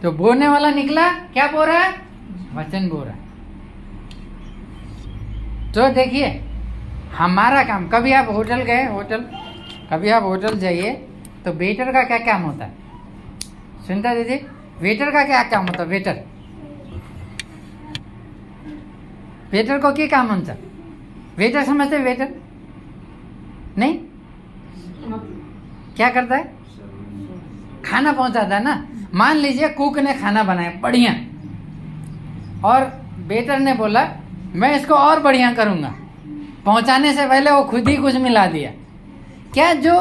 तो बोने वाला निकला, क्या बोल रहा है? वचन बोल रहा है। तो देखिए हमारा काम, कभी आप होटल गए, कभी आप होटल जाइए तो वेटर का क्या काम होता है? सुनता दीदी, वेटर का क्या काम होता है? वेटर को क्या काम होता? वेटर समझते? वेटर नहीं, क्या करता है? खाना पहुंचाता है ना। मान लीजिए कुक ने खाना बनाया बढ़िया, और वेटर ने बोला मैं इसको और बढ़िया करूंगा, पहुंचाने से पहले वो खुद ही कुछ मिला दिया। क्या जो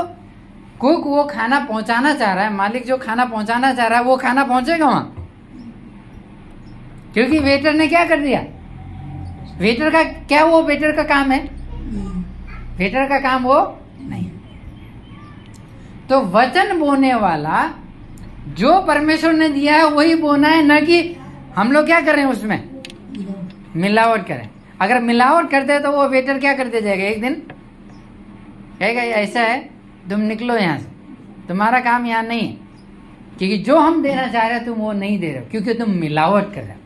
कुक वो खाना पहुंचाना चाह रहा है, मालिक जो खाना पहुंचाना चाह रहा है, वो खाना पहुंचेगा वहां? क्योंकि वेटर ने क्या कर दिया? वेटर का क्या, वो वेटर का काम है? वेटर का काम वो नहीं। तो वचन बोने वाला जो परमेश्वर ने दिया है वही बोना है, न कि हम लोग क्या करें उसमें मिलावट करें। अगर मिलावट करते हैं तो वो वेटर क्या करते जाएगा, एक दिन कहेगा ऐसा है तुम निकलो यहाँ से, तुम्हारा काम यहाँ नहीं है, क्योंकि जो हम देना चाह रहे हैं तुम वो नहीं दे रहे हो, क्योंकि तुम मिलावट कर रहे हो।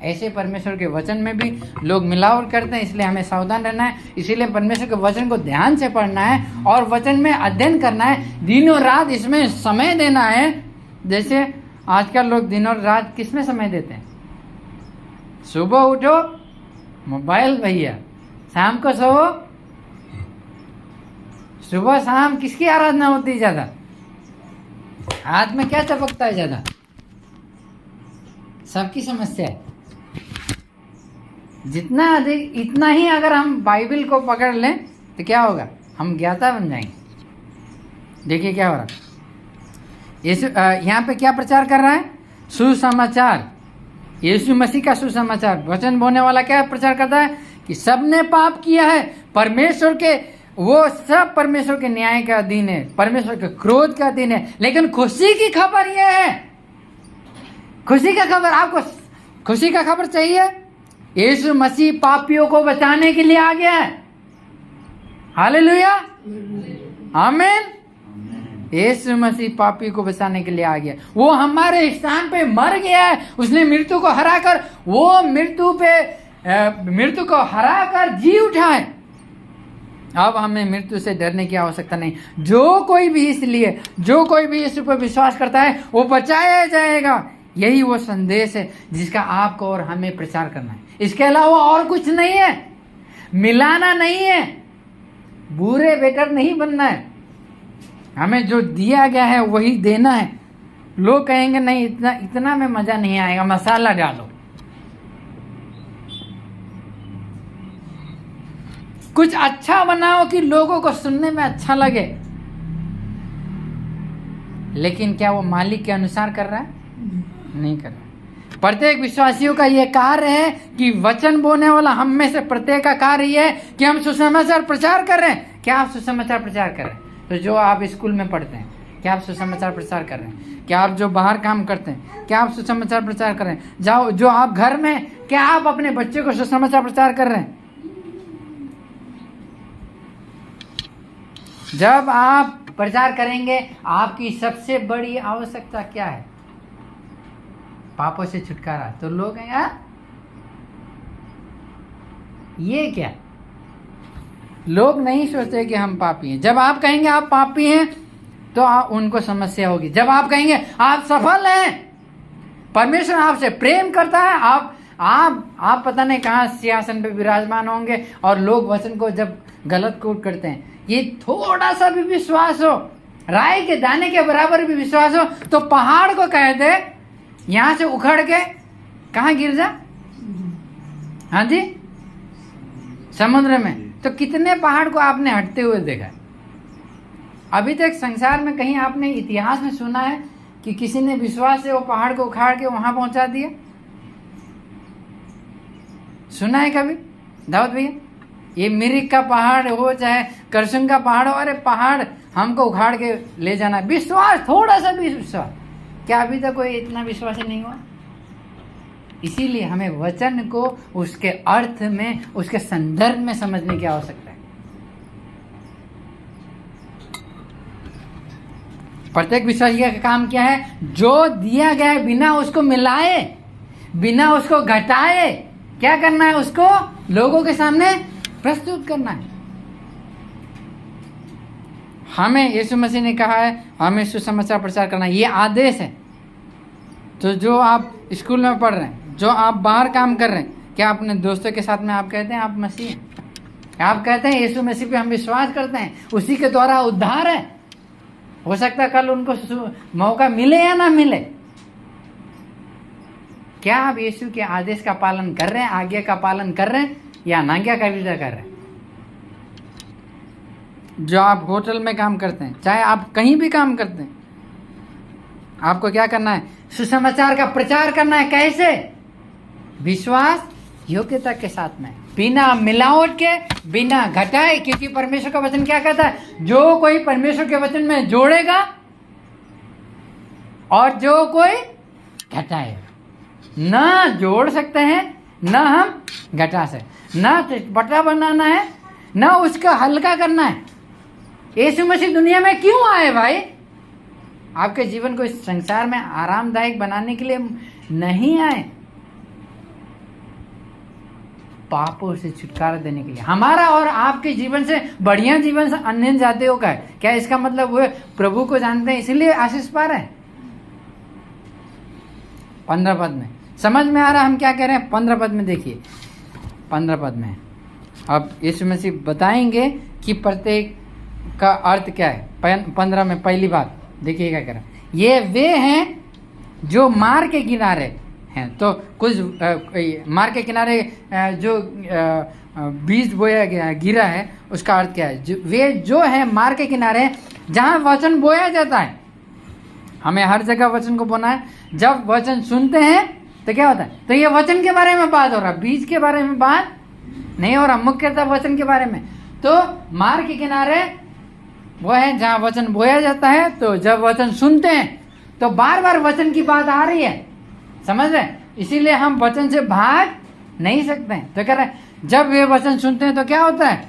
ऐसे परमेश्वर के वचन में भी लोग मिलावट करते हैं, इसलिए हमें सावधान रहना है। इसीलिए परमेश्वर के वचन को ध्यान से पढ़ना है और वचन में अध्ययन करना है, दिनों रात इसमें समय देना है। जैसे आजकल लोग दिनों रात किस में समय देते हैं? सुबह उठो मोबाइल भैया, शाम को सो। सुबह शाम किसकी आराधना होती है ज्यादा? हाथ में क्या चपकता है ज्यादा? सबकी समस्या है। जितना अधिक इतना ही अगर हम बाइबल को पकड़ लें तो क्या होगा, हम ज्ञाता बन जाएंगे। देखिए क्या हो रहा है, यीशु यहाँ पे क्या प्रचार कर रहा है? सुसमाचार, यीशु मसीह का सुसमाचार। वचन बोलने वाला क्या प्रचार करता है कि सबने पाप किया है, परमेश्वर के वो सब परमेश्वर के न्याय का अधीन है, परमेश्वर के क्रोध का अधीन है। लेकिन खुशी की खबर ये है, खुशी का खबर, आपको खुशी का खबर चाहिए? यीशु मसीह पापियों को बचाने के लिए आ गया है। हालेलुया, आमीन। यीशु मसीह पापी को बचाने के लिए आ गया। वो हमारे स्थान पे मर गया है, उसने मृत्यु को हराकर, वो मृत्यु को हराकर जी उठा है। अब हमें मृत्यु से डरने की आवश्यकता नहीं। जो कोई भी यीशु पर विश्वास करता है वो बचाया जाएगा। यही वो संदेश है जिसका आपको और हमें प्रचार करना है। इसके अलावा और कुछ नहीं है, मिलाना नहीं है, बुरे वेटर नहीं बनना है। हमें जो दिया गया है वही देना है। लोग कहेंगे नहीं इतना में मजा नहीं आएगा, मसाला डालो। कुछ अच्छा बनाओ कि लोगों को सुनने में अच्छा लगे, लेकिन क्या वो मालिक के अनुसार कर रहा है? नहीं कर रहा। प्रत्येक विश्वासियों का यह कार्य है कि वचन बोलने वाला हम में से प्रत्येक का कार्य यह है कि हम सुसमाचार प्रचार कर रहे हैं। क्या आप सुसमाचार प्रचार कर रहे हैं? तो जो आप स्कूल में पढ़ते हैं, क्या आप सुसमाचार प्रचार कर रहे हैं? क्या आप जो बाहर काम करते हैं, क्या आप सुसमाचार प्रचार कर रहे हैं? जो आप घर में, क्या आप अपने बच्चे को सुसमाचार प्रचार कर रहे हैं? जब आप प्रचार करेंगे, आपकी सबसे बड़ी आवश्यकता क्या है? पापों से छुटकारा। तो लोग हैं ये क्या, लोग नहीं सोचते कि हम पापी हैं। जब आप कहेंगे आप पापी हैं तो उनको समस्या होगी। जब आप कहेंगे आप सफल हैं, परमेश्वर आपसे प्रेम करता है, आप पता नहीं कहाँ सिंहासन पे विराजमान होंगे, और लोग वचन को जब गलत कोट करते हैं, ये थोड़ा सा भी विश्वास हो, राई के दाने के बराबर भी विश्वास हो, तो पहाड़ को कह दे यहां से उखड़ के कहाँ गिर जा, हाँ जी, समुद्र में। तो कितने पहाड़ को आपने हटते हुए देखा? अभी तक संसार में कहीं आपने इतिहास में सुना है कि किसी ने विश्वास से वो पहाड़ को उखाड़ के वहां पहुंचा दिया? सुना है कभी दाऊद भैया? ये मिरिक का पहाड़ हो चाहे करसुम का पहाड़ हो, अरे पहाड़ हमको उखाड़ के ले जाना। विश्वास, थोड़ा सा भी विश्वास। क्या अभी तक कोई इतना विश्वास नहीं हुआ? इसीलिए हमें वचन को उसके अर्थ में, उसके संदर्भ में समझने की आवश्यकता है। प्रत्येक विश्वासी का काम क्या है? जो दिया गया है बिना उसको मिलाए, बिना उसको घटाए, क्या करना है? उसको लोगों के सामने प्रस्तुत करना है। हमें यीशु मसीह ने कहा है हमें सुसमाचार प्रचार करना है, ये आदेश है। तो जो आप स्कूल में पढ़ रहे हैं, जो आप बाहर काम कर रहे हैं, क्या अपने दोस्तों के साथ में आप कहते हैं आप मसीह हैं? आप कहते हैं यीशु मसीह पे हम विश्वास करते हैं, उसी के द्वारा उद्धार है। हो सकता है कल उनको मौका मिले या ना मिले। क्या आप यीशु के आदेश का पालन कर रहे हैं, आज्ञा का पालन कर रहे हैं, या नाज्ञाकारिता कर रहे हैं? जो आप होटल में काम करते हैं, चाहे आप कहीं भी काम करते हैं, आपको क्या करना है? सुसमाचार का प्रचार करना है। कैसे? विश्वास योग्यता के साथ में। बिना मिलावट के, बिना घटाए, क्योंकि परमेश्वर का वचन क्या कहता है, जो कोई परमेश्वर के वचन में जोड़ेगा और जो कोई घटाए, ना जोड़ सकते हैं ना हम घटा सकते, ना चटपटा बनाना है ना उसका हल्का करना है। यीशु मसीह दुनिया में क्यों आए भाई? आपके जीवन को इस संसार में आरामदायक बनाने के लिए नहीं आए, पापों से छुटकारा देने के लिए। हमारा और आपके जीवन से बढ़िया जीवन से अन्य जातियों का है। क्या इसका मतलब वो प्रभु को जानते हैं इसलिए आशीष पा रहे हैं? 15 पद में समझ में आ रहा हम क्या कह रहे हैं? 15 पद में देखिए, 15 पद में अब यीशु मसीह बताएंगे कि प्रत्येक का अर्थ क्या है। 15 में पहली बात देखिए क्या कह रहा है, ये वे हैं जो मार्ग के किनारे हैं। तो कुछ मार्ग के किनारे जो बीज बोया गया गिरा है, उसका अर्थ क्या है? वे जो है मार्ग के किनारे जहाँ वचन बोया जाता है। हमें हर जगह वचन को बोना है। जब वचन सुनते हैं तो क्या होता है? तो ये वचन के बारे में बात हो रहा, बीज के बारे में बात नहीं हो रहा, मुख्यतः वचन के बारे में। तो मार्ग के किनारे वो है जहाँ वचन बोया जाता है। तो जब वचन सुनते हैं तो बार बार वचन की बात आ रही है, समझ रहे? इसीलिए हम वचन से भाग नहीं सकते हैं। तो कह रहे हैं जब वे वचन सुनते हैं तो क्या होता है?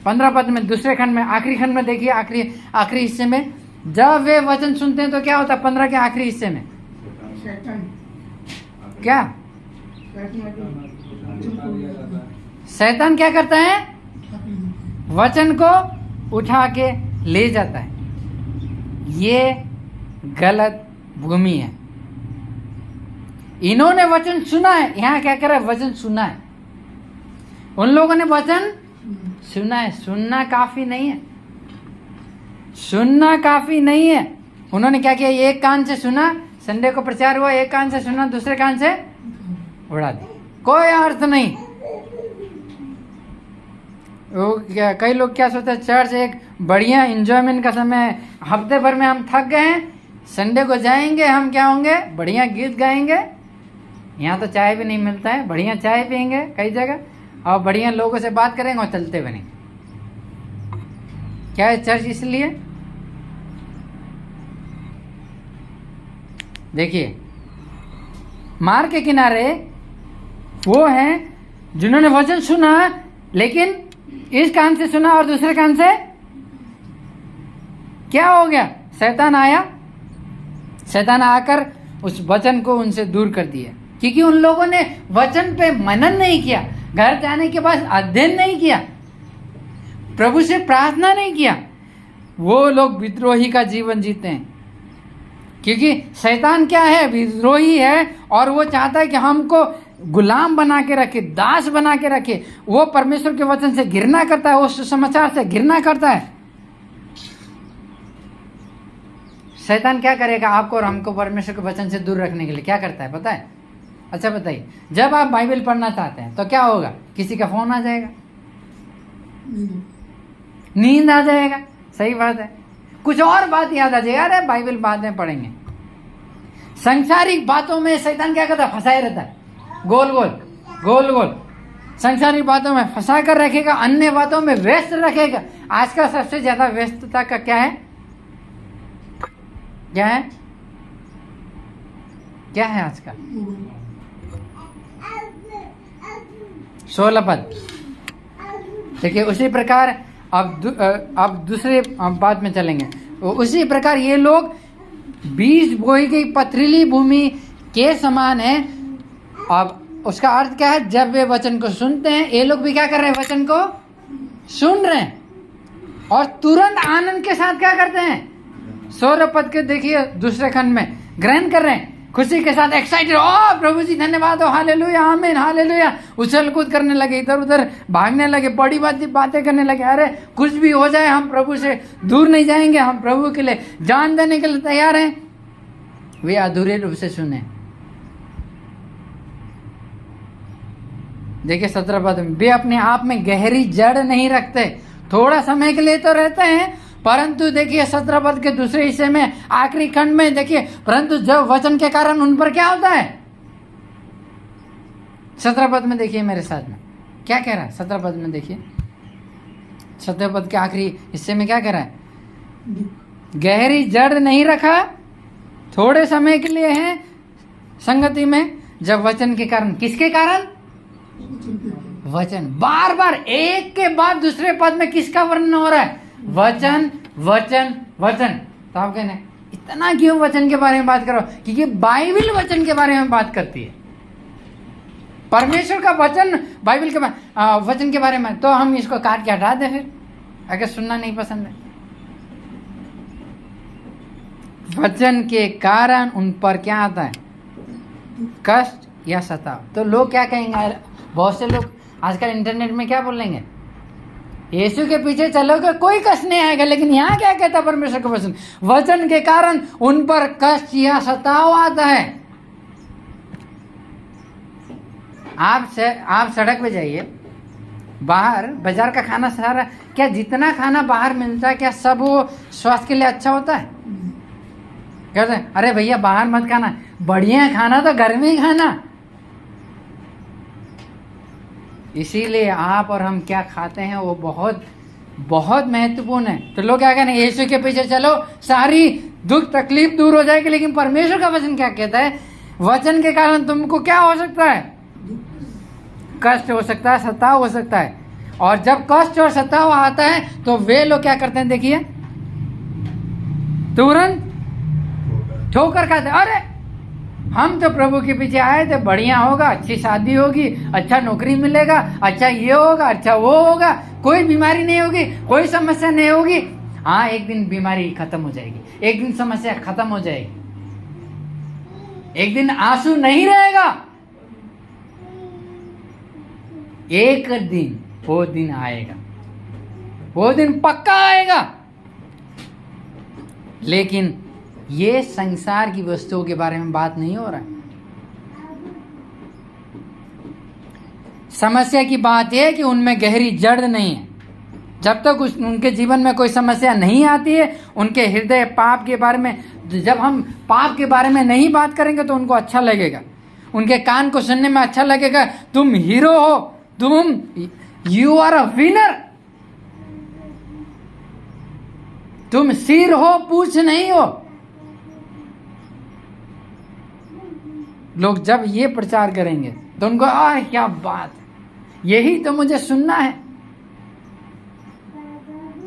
15 पद में दूसरे खंड में, आखिरी खंड में देखिए, आखिरी हिस्से में, जब वे वचन सुनते हैं तो क्या होता है? 15 के आखिरी हिस्से में क्या शैतान क्या करता है? वचन को उठा के ले जाता है। ये गलत भूमि है। इन्होंने वचन सुना है, यहां क्या कर रहा है? वचन सुना है। उन लोगों ने वचन सुना है। सुनना काफी नहीं है, सुनना काफी नहीं है। उन्होंने क्या किया? एक कान से सुना, संडे को प्रचार हुआ, एक कान से सुना, दूसरे कान से उड़ा दिया। कोई अर्थ नहीं। कई लोग क्या सोचते हैं, चर्च एक बढ़िया एंजॉयमेंट का समय, हफ्ते भर में हम थक गए हैं, संडे को जाएंगे, हम क्या होंगे? बढ़िया गीत गाएंगे। यहाँ तो चाय भी नहीं मिलता है, बढ़िया चाय पियेंगे कई जगह, और बढ़िया लोगों से बात करेंगे और चलते बनेंगे। क्या है चर्च? इसलिए देखिए, मार्ग के किनारे वो हैं जिन्होंने वचन सुना, लेकिन इस कान से सुना और दूसरे कान से क्या हो गया? शैतान आया, शैतान आकर उस वचन को उनसे दूर कर दिया, क्योंकि उन लोगों ने वचन पे मनन नहीं किया, घर जाने के बाद अध्ययन नहीं किया, प्रभु से प्रार्थना नहीं किया। वो लोग विद्रोही का जीवन जीते हैं, क्योंकि शैतान क्या है? विद्रोही है, और वो चाहता है कि हमको गुलाम बना के रखे, दास बना के रखे। वो परमेश्वर के वचन से घृणा करता है, वो सुसमाचार से घृणा करता है। शैतान क्या करेगा? आपको और हमको परमेश्वर के वचन से दूर रखने के लिए क्या करता है पता है? अच्छा बताइए, जब आप बाइबल पढ़ना चाहते हैं तो क्या होगा? किसी का फोन आ जाएगा, नींद आ जाएगा, सही बात है, कुछ और बात याद आ जाएगा, अरे बाइबल बाद में पढ़ेंगे। सांसारिक बातों में शैतान क्या करता है? फंसाए रहता है, गोल गोल गोल गोल सांसारिक बातों में फंसा कर रखेगा, अन्य बातों में व्यस्त रखेगा। आज का सबसे ज्यादा व्यस्तता का क्या है? क्या है? क्या है आज का? 16 पद देखिए। उसी प्रकार अब दूसरे बात में चलेंगे। उसी प्रकार ये लोग बीज बोई गई पथरीली भूमि के समान है। अब उसका अर्थ क्या है? जब वे वचन को सुनते हैं, ये लोग भी क्या कर रहे हैं? वचन को सुन रहे हैं और तुरंत आनंद के साथ क्या करते हैं? 16 पद के देखिए दूसरे खंड में ग्रहण कर रहे हैं, खुशी के साथ एक्साइटेड, ओ प्रभु जी धन्यवाद, हो हालेलुया, आमीन, हालेलुया, उछल कूद करने लगे, इधर उधर भागने लगे, बड़ी बातें करने लगे। अरे कुछ भी हो जाए, हम प्रभु से दूर नहीं जाएंगे, हम प्रभु के लिए जान देने के लिए तैयार हैं। वे अधूरे रूप से सुने। देखिए 17 पद में, वे अपने आप में गहरी जड़ नहीं रखते, थोड़ा समय के लिए तो रहते हैं, परंतु देखिए 17 पद के दूसरे हिस्से में आखिरी खंड में देखिए, परंतु जब वचन के कारण उन पर क्या होता है? 17 पद में देखिए मेरे साथ में, क्या कह रहा है 17 पद में? देखिए 17 पद के आखिरी हिस्से में क्या कह रहा है? गहरी जड़ नहीं रखा, थोड़े समय के लिए है संगति में, जब वचन के कारण। किसके कारण? वचन। बार बार एक के बाद दूसरे पद में किसका वर्णन हो रहा है? वचन वचन वचन। तो आप कहने इतना क्यों वचन के बारे में बात करो? क्योंकि बाइबल वचन के बारे में बात करती है, परमेश्वर का वचन बाइबल के वचन के बारे में। तो हम इसको काट के हटा दें फिर, अगर सुनना नहीं पसंद है। वचन के कारण उन पर क्या आता है? कष्ट या सताव। तो लोग क्या कहेंगे? बहुत से लोग आजकल इंटरनेट में क्या बोलेंगे? यीशु के पीछे चलोगे कोई कष्ट नहीं आएगा। लेकिन यहाँ क्या कहता है परमेश्वर का वचन? वचन के कारण उन पर कष्ट या सताव आता है। आप सड़क पे जाइए, बाहर बाजार का खाना सारा, क्या जितना खाना बाहर मिलता है क्या सब वो स्वास्थ्य के लिए अच्छा होता है? कहते हैं अरे भैया बाहर मत खाना, बढ़िया खाना तो घर में ही खाना। इसीलिए आप और हम क्या खाते हैं वो बहुत बहुत महत्वपूर्ण है। तो लोग क्या कहते हैं? यीशु के पीछे चलो सारी दुख तकलीफ दूर हो जाएगी। लेकिन परमेश्वर का वचन क्या कहता है? वचन के कारण तुमको क्या हो सकता है? कष्ट हो सकता है, सताव हो सकता है। और जब कष्ट और सताव आता है तो वे लोग क्या करते हैं? देखिए तुरंत ठोकर खाते। अरे हम तो प्रभु के पीछे आए थे, बढ़िया होगा, अच्छी शादी होगी, अच्छा नौकरी मिलेगा, अच्छा ये होगा, अच्छा वो होगा, कोई बीमारी नहीं होगी, कोई समस्या नहीं होगी। हाँ, एक दिन बीमारी खत्म हो जाएगी, एक दिन समस्या खत्म हो जाएगी, एक दिन आंसू नहीं रहेगा। एक दिन वो दिन आएगा, वो दिन पक्का आएगा। लेकिन ये संसार की वस्तुओं के बारे में बात नहीं हो रहा है। समस्या की बात यह है कि उनमें गहरी जड़ नहीं है। जब तक उनके जीवन में कोई समस्या नहीं आती है, उनके हृदय पाप के बारे में, जब हम पाप के बारे में नहीं बात करेंगे तो उनको अच्छा लगेगा, उनके कान को सुनने में अच्छा लगेगा। तुम हीरो हो, तुम यू आर अ विनर, तुम सिर हो, पूछ नहीं हो। लोग जब ये प्रचार करेंगे तो उनको क्या बात, यही तो मुझे सुनना है।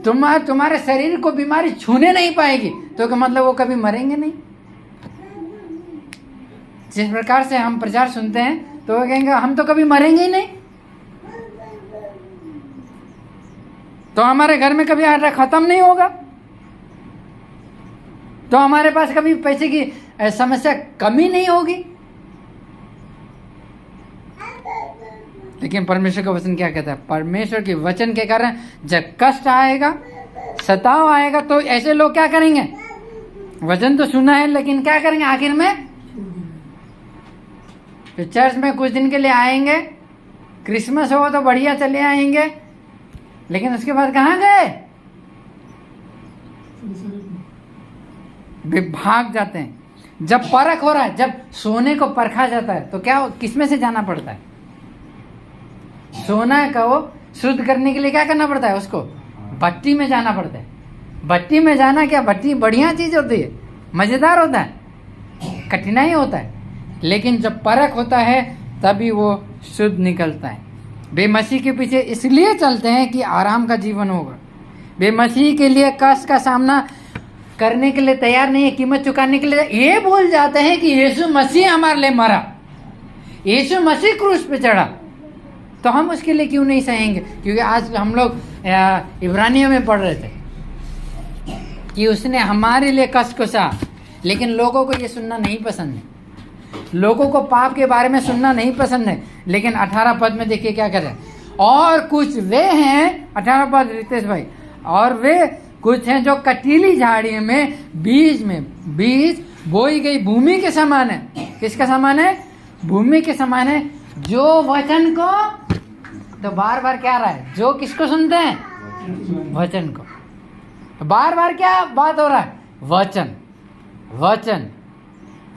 तुम्हारे शरीर को बीमारी छूने नहीं पाएगी, तो क्या मतलब वो कभी मरेंगे नहीं? जिस प्रकार से हम प्रचार सुनते हैं तो वो कहेंगे हम तो कभी मरेंगे ही नहीं, तो हमारे घर में कभी आटा खत्म नहीं होगा, तो हमारे पास कभी पैसे की समस्या कमी नहीं होगी। लेकिन परमेश्वर का वचन क्या कहता है? परमेश्वर के वचन के कारण जब कष्ट आएगा, सताव आएगा, तो ऐसे लोग क्या करेंगे? वचन तो सुना है लेकिन क्या करेंगे आखिर में? तो चर्च में कुछ दिन के लिए आएंगे, क्रिसमस हो तो बढ़िया चले आएंगे, लेकिन उसके बाद कहाँ गए? वे भाग जाते हैं। जब परख हो रहा है, जब सोने को परखा जाता है तो क्या किसमें से जाना पड़ता है? सोना को शुद्ध करने के लिए क्या करना पड़ता है? उसको भट्टी में जाना पड़ता है। भट्टी में जाना क्या, भट्टी बढ़िया चीज होती है, मजेदार होता है, कठिनाई होता है, लेकिन जब परख होता है तभी वो शुद्ध निकलता है। वे मसीह के पीछे इसलिए चलते हैं कि आराम का जीवन होगा। वे मसीह के लिए कष्ट का सामना करने के लिए तैयार नहीं है, कीमत चुकाने के लिए। ये भूल जाते हैं कि यीशु मसीह हमारे लिए मरा, यीशु मसीह क्रूस पे चढ़ा, तो हम उसके लिए क्यों नहीं सहेंगे? क्योंकि आज हम लोग इब्रानियों में पढ़ रहे थे कि उसने हमारे लिए कष्ट को सहा। लेकिन लोगों को ये सुनना नहीं पसंद है, लोगों को पाप के बारे में सुनना नहीं पसंद है। लेकिन 18 पद में देखिए क्या कर रहे हैं। और कुछ वे हैं, 18 पद रितेश भाई, और वे कुछ हैं जो कटीली झाड़ी में बीज बोई गई भूमि के समान है। किसका समान है? भूमि के समान है, जो वचन को, तो बार बार क्या रहा है? जो किसको सुनते हैं? वचन को। तो बार बार क्या बात हो रहा है? वचन वचन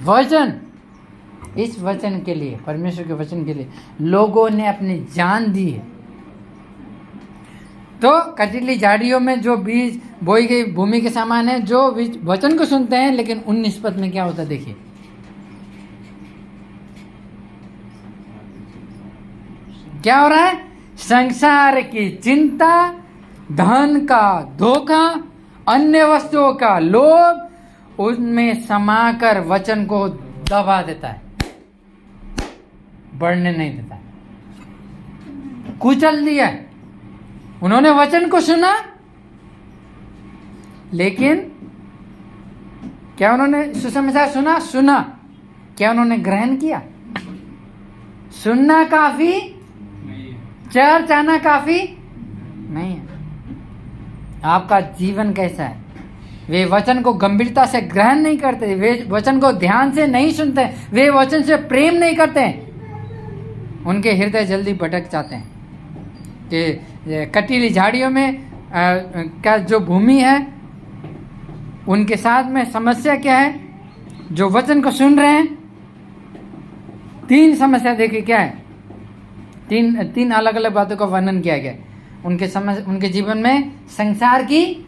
वचन। इस वचन के लिए, परमेश्वर के वचन के लिए लोगों ने अपनी जान दी है। तो कटीली झाड़ियों में जो बीज बोई गई भूमि के समान है, जो बीज वचन को सुनते हैं, लेकिन 19 पद में क्या होता है देखिए, क्या हो रहा है? संसार की चिंता, धन का धोखा, अन्य वस्तुओं का लोभ उनमें समाकर वचन को दबा देता है, बढ़ने नहीं देता है, कुचल दिया है। उन्होंने वचन को सुना, लेकिन क्या उन्होंने सुसमाचार सुना? क्या उन्होंने ग्रहण किया? सुनना काफी, चर्च आना काफी नहीं है। आपका जीवन कैसा है? वे वचन को गंभीरता से ग्रहण नहीं करते, वे वचन को ध्यान से नहीं सुनते, वे वचन से प्रेम नहीं करते, उनके हृदय जल्दी भटक जाते हैं। कि कटीली झाड़ियों में का जो भूमि है, उनके साथ में समस्या क्या है? जो वचन को सुन रहे हैं, 3 समस्या देखिए क्या है। तीन अलग अलग बातों का वर्णन किया गया। उनके जीवन में संसार की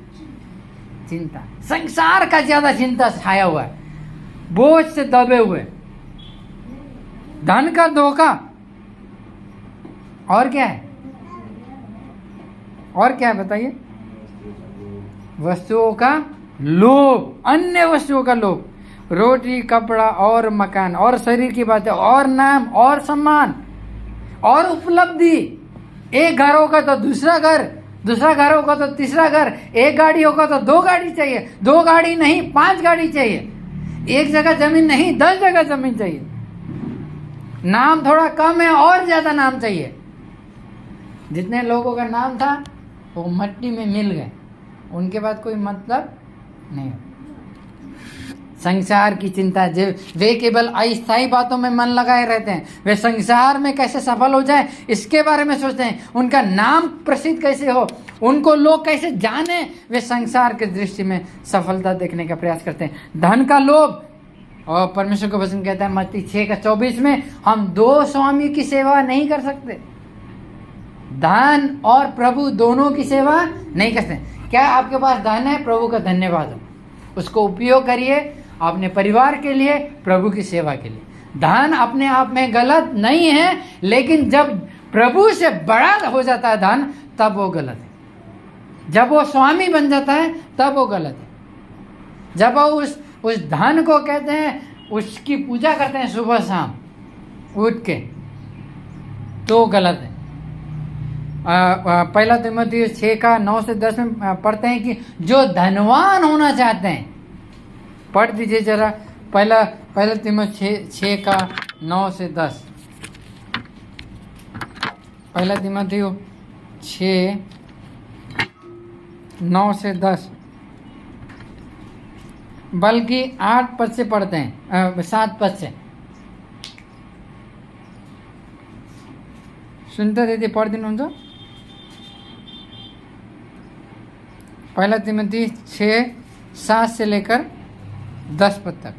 चिंता, संसार का ज्यादा चिंता छाया हुआ है, बोझ से दबे हुए, धन का धोखा, और क्या है? और क्या है बताइए? वस्तुओं का लोभ, अन्य वस्तुओं का लोभ, रोटी, कपड़ा और मकान और शरीर की बातें और नाम और सम्मान और उपलब्धि। एक घर होगा तो दूसरा घर, दूसरा घर होगा तो तीसरा घर, एक गाड़ी होगा तो 2 गाड़ी चाहिए, 2 गाड़ी नहीं 5 गाड़ी चाहिए, एक जगह जमीन नहीं 10 जगह जमीन चाहिए, नाम थोड़ा कम है और ज्यादा नाम चाहिए। जितने लोगों का नाम था वो मट्टी में मिल गए, उनके बाद कोई मतलब नहीं। संसार की चिंता, वे केवल अस्थायी बातों में मन लगाए रहते हैं। वे संसार में कैसे सफल हो जाए इसके बारे में सोचते हैं, उनका नाम प्रसिद्ध कैसे हो, उनको लोग कैसे जाने, वे संसार के दृष्टि में सफलता देखने का प्रयास करते हैं। धन का लोभ, और परमेश्वर का वचन कहता है मत्ती 6:24 में, हम 2 स्वामी की सेवा नहीं कर सकते। धन और प्रभु दोनों की सेवा नहीं करते। क्या आपके पास धन है? प्रभु का धन्यवाद हो, उसको उपयोग करिए अपने परिवार के लिए, प्रभु की सेवा के लिए। धन अपने आप में गलत नहीं है, लेकिन जब प्रभु से बड़ा हो जाता है धन, तब वो गलत है। जब वो स्वामी बन जाता है तब वो गलत है। जब वो उस धन को कहते हैं, उसकी पूजा करते हैं सुबह शाम उठ के, तो गलत है। 1 तीमुथियुस 6:9-10 में पढ़ते हैं कि जो धनवान होना चाहते हैं, पढ़ दीजिए जरा 1 तीमुथियुस 6:9-10। 1 तीमुथियुस 6:9-10, बल्कि 8 पद से पढ़ते हैं, 7 पद से सुनते रहते, पढ़ दिन हुन्छ। 1 तीमुथियुस 6:7 से लेकर 10 पद तक,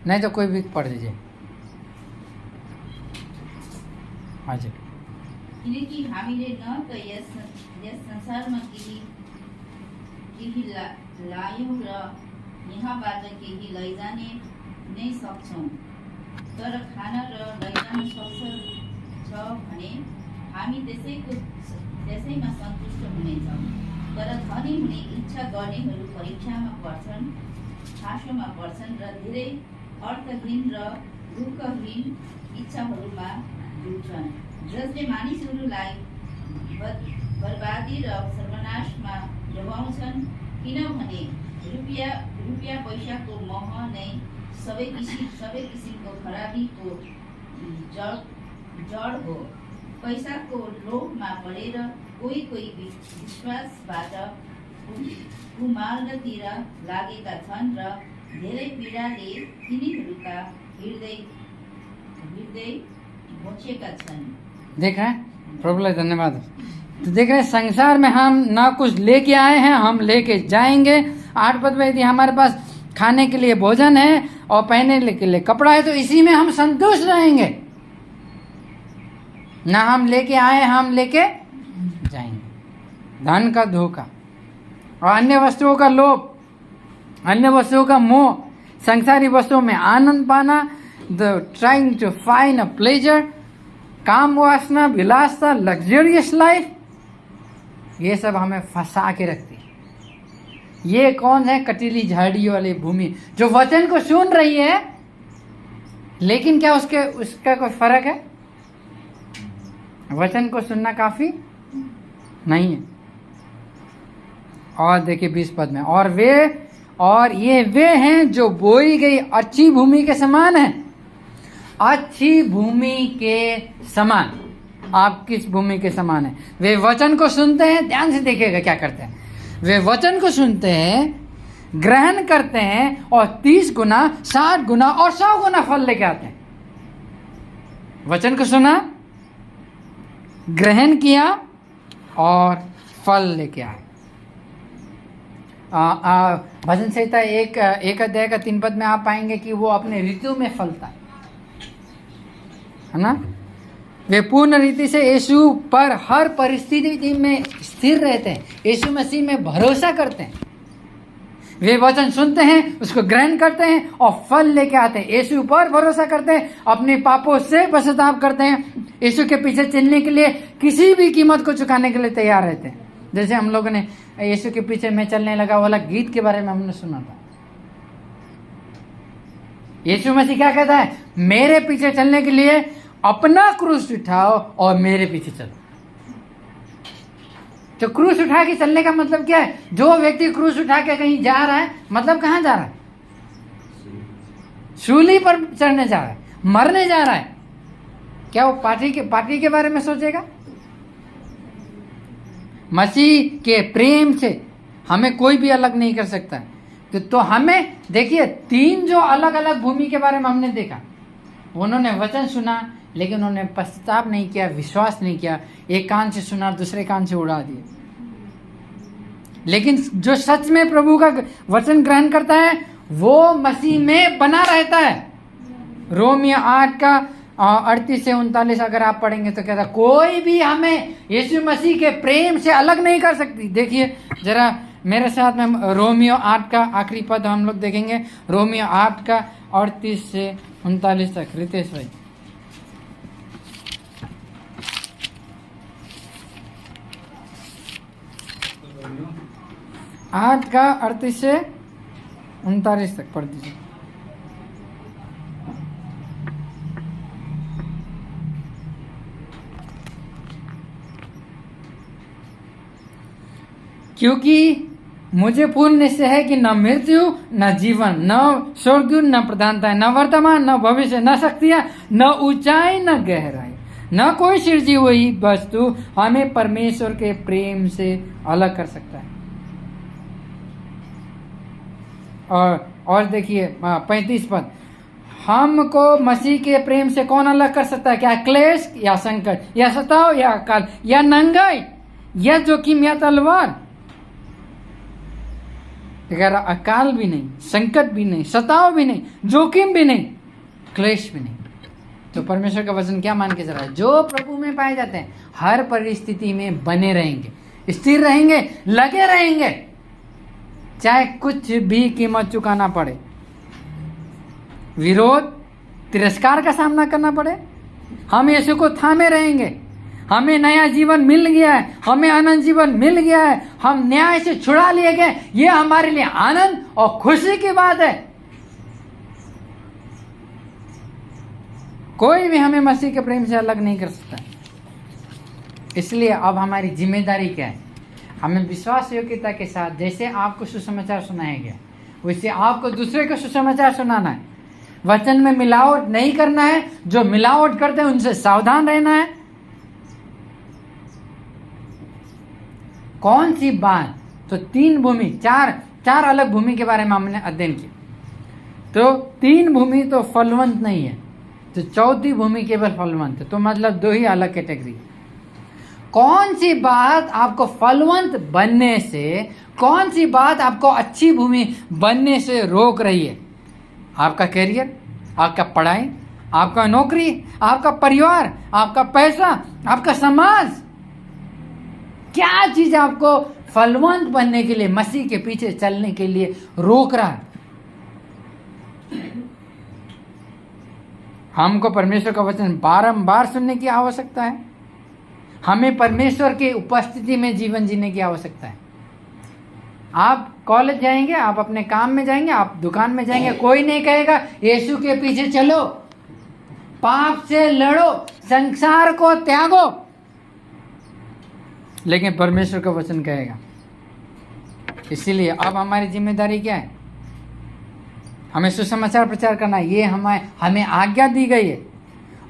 नहीं तो कोई भी पढ़ दीजिए। हजुर। किनकि हामीले न त यस संसारमा केही लायौँ र यहाँबाट केही लैजाने नै सक्छौँ, तर खान र लैजान सक्छ भने हामी त्यसैमा सन्तुष्ट हुनेछौँ। तर धनी हुने इच्छा गर्नेहरू परीक्षामा पर्छन्, हाँसोमा पर्छन् र धेरै अर्थहीन र दुःखहीन इच्छाहरूमा डुब्छन्, जसले मानिसहरूलाई बर्बादी र सर्वनाशमा डुबाउँछन्। किनभने रुपियाँ पैसाको मोह नै सबै किसिमको खराबीको जड हो। पैसाको लोभमा परेर कोही विश्वासबाट कुमार्गतिर लागेका छन् र धेरै पीडाले तिनीहरूका हृदय घोचेका छन्। देख रहे हैं, प्रभु का धन्यवाद। तो देख रहे हैं, संसार में हम ना कुछ लेके आए हैं, हम लेके जाएंगे। 8 पद में यदि हमारे पास खाने के लिए भोजन है और पहनने के लिए कपड़ा है, तो इसी में हम संतुष्ट रहेंगे। ना हम लेके आए, हम लेके जाएंगे। धन का धोखा और अन्य वस्तुओं का लोभ, अन्य वस्तुओं का मोह, संसारी वस्तुओं में आनंद पाना, the trying to find a pleasure, काम वासना, विलासता, लग्जरियस लाइफ, ये सब हमें फंसा के रखती है। ये कौन है? कटीली झाड़ियों वाली भूमि जो वचन को सुन रही है, लेकिन क्या उसका कोई फर्क है? वचन को सुनना काफी नहीं है। और देखिए 20 पद में, और ये वे हैं जो बोई गई अच्छी भूमि के समान है। अच्छी भूमि के समान। आप किस भूमि के समान है? वे वचन को सुनते हैं, ध्यान से देखिएगा क्या करते हैं। वे वचन को सुनते हैं, ग्रहण करते हैं और 30 गुना, 60 गुना और 100 गुना फल लेके आते हैं। वचन को सुना, ग्रहण किया और फल लेके आए। भजन संहिता एक अध्याय का 3 पद में आप पाएंगे कि वो अपने ऋतु में फलता है ना। वे पूर्ण रीति से यीशु पर हर परिस्थिति में स्थिर रहते हैं, यीशु मसीह में भरोसा करते हैं। वे वचन सुनते हैं, उसको ग्रहण करते हैं और फल लेके आते हैं। यीशु पर भरोसा करते हैं, अपने पापों से पश्चाताप करते हैं, यीशु के पीछे चलने के लिए किसी भी कीमत को चुकाने के लिए तैयार रहते हैं। जैसे हम लोगों ने यीशु के पीछे मैं चलने लगा वाला गीत के बारे में हमने सुना था। यीशु मसीह क्या कहता है? मेरे पीछे चलने के लिए अपना क्रूस उठाओ और मेरे पीछे चलो। तो क्रूस उठा के चलने का मतलब क्या है? जो व्यक्ति क्रूस उठा के कहीं जा रहा है, मतलब कहां जा रहा है? सूली पर चढ़ने जा रहा है, मरने जा रहा है। क्या वो पार्टी के बारे में सोचेगा? मसीह के प्रेम से हमें कोई भी अलग नहीं कर सकता। तो हमें देखिए 3 जो अलग अलग भूमि के बारे में हमने देखा। उन्होंने वचन सुना लेकिन उन्होंने पश्चाताप नहीं किया, विश्वास नहीं किया। एक कान से सुना, दूसरे कान से उड़ा दिया। लेकिन जो सच में प्रभु का वचन ग्रहण करता है वो मसीह में बना रहता है। रोमियो 8 का 38 से 39 अगर आप पढ़ेंगे तो कहता कोई भी हमें यीशु मसीह के प्रेम से अलग नहीं कर सकती। देखिए जरा मेरे साथ में रोमियो 8 का आखिरी पद हम लोग देखेंगे। रोमियो 8 का 38 से 39 तक। रितेश भाई, 8 का 38 से 39 तक पढ़ दीजिए। क्योंकि मुझे पूर्ण निश्चय है कि न मृत्यु, न जीवन, न स्वर्ग, न प्रधानता, न वर्तमान, न भविष्य, न शक्तियां, न ऊंचाई, न गहराई, न कोई सृजी हुई वस्तु हमें परमेश्वर के प्रेम से अलग कर सकता है। और देखिए 35 पद, हमको मसीह के प्रेम से कौन अलग कर सकता है? क्या क्लेश या संकट या सताव या अकाल या नंगाई या जोखिम या तलवार? अगर अकाल भी नहीं, संकट भी नहीं, सताव भी नहीं, जोखिम भी नहीं, क्लेश भी नहीं, तो परमेश्वर का वचन क्या मान के चला है? जो प्रभु में पाए जाते हैं हर परिस्थिति में बने रहेंगे, स्थिर रहेंगे, लगे रहेंगे, चाहे कुछ भी कीमत चुकाना पड़े, विरोध, तिरस्कार का सामना करना पड़े, हम यीशु को थामे रहेंगे। हमें नया जीवन मिल गया है, हमें अनंत जीवन मिल गया है, हम न्याय से छुड़ा लिए गए। ये हमारे लिए आनंद और खुशी की बात है। कोई भी हमें मसीह के प्रेम से अलग नहीं कर सकता। इसलिए अब हमारी जिम्मेदारी क्या है? हमें विश्वास योग्यता के साथ जैसे आपको सुसमाचार सुनाया गया वैसे आपको दूसरे को सुसमाचार सुनाना है। वचन में मिलावट नहीं करना है। जो मिलावट करते हैं उनसे सावधान रहना है। कौन सी बात? तो 3 भूमि, चार अलग भूमि के बारे में हमने अध्ययन किया। तो 3 भूमि तो फलवंत नहीं है, तो 4थी भूमि केवल फलवंत है। तो मतलब 2 ही अलग कैटेगरी। कौन सी बात आपको फलवंत बनने से, कौन सी बात आपको अच्छी भूमि बनने से रोक रही है? आपका करियर, आपका पढ़ाई, आपका नौकरी, आपका परिवार, आपका पैसा, आपका समाज? क्या चीज आपको फलवंत बनने के लिए, मसीह के पीछे चलने के लिए रोक रहा है? हमको परमेश्वर का वचन बारंबार सुनने की आवश्यकता है। हमें परमेश्वर की उपस्थिति में जीवन जीने की आवश्यकता है। आप कॉलेज जाएंगे, आप अपने काम में जाएंगे, आप दुकान में जाएंगे, कोई नहीं कहेगा यीशु के पीछे चलो, पाप से लड़ो, संसार को त्यागो, लेकिन परमेश्वर का वचन कहेगा। इसीलिए अब हमारी जिम्मेदारी क्या है? हमें सुसमाचार प्रचार करना, ये हमें आज्ञा दी गई है।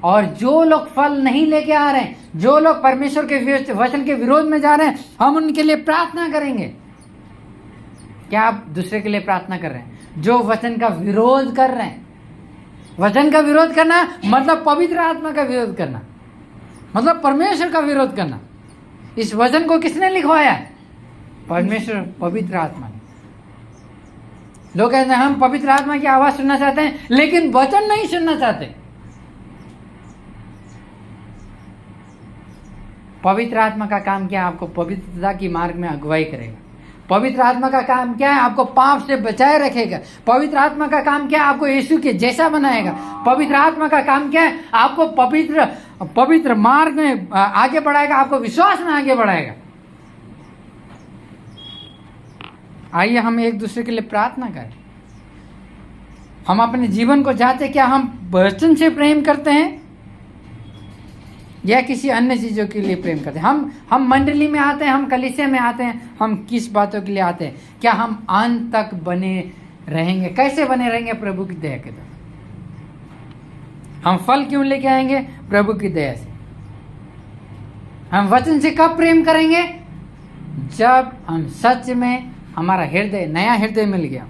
और जो लोग फल नहीं लेके आ रहे हैं, जो लोग परमेश्वर के वचन के विरोध में जा रहे हैं, हम उनके लिए प्रार्थना करेंगे। क्या आप दूसरे के लिए प्रार्थना कर रहे हैं? जो वचन का विरोध कर रहे हैं। वचन का विरोध करना मतलब पवित्र आत्मा का विरोध करना, मतलब परमेश्वर का विरोध करना। इस वचन को किसने लिखवाया? परमेश्वर, पवित्र आत्मा ने। लोग कहते हैं हम पवित्र आत्मा की आवाज सुनना चाहते हैं, लेकिन वचन नहीं सुनना चाहते। पवित्र आत्मा का काम क्या है? आपको पवित्रता की मार्ग में अगुवाई करेगा। पवित्र आत्मा का काम क्या है? आपको पाप से बचाए रखेगा। पवित्र आत्मा का काम क्या है? आपको यीशु के जैसा बनाएगा। पवित्र आत्मा का काम क्या है? आपको पवित्र मार्ग में आगे बढ़ाएगा, आपको विश्वास में आगे बढ़ाएगा। आइए हम एक दूसरे के लिए प्रार्थना करें। हम अपने जीवन को जांचें, क्या हम वचन से प्रेम करते हैं या किसी अन्य चीजों के लिए प्रेम करते हैं? हम मंडली में आते हैं, हम कलीसिया में आते हैं, हम किस बातों के लिए आते हैं? क्या हम अंत तक बने रहेंगे? कैसे बने रहेंगे? प्रभु की दया के द्वारा। हम फल क्यों लेके आएंगे? प्रभु की दया से। हम वचन से कब प्रेम करेंगे? जब हम सच में, हमारा हृदय, नया हृदय मिल गया।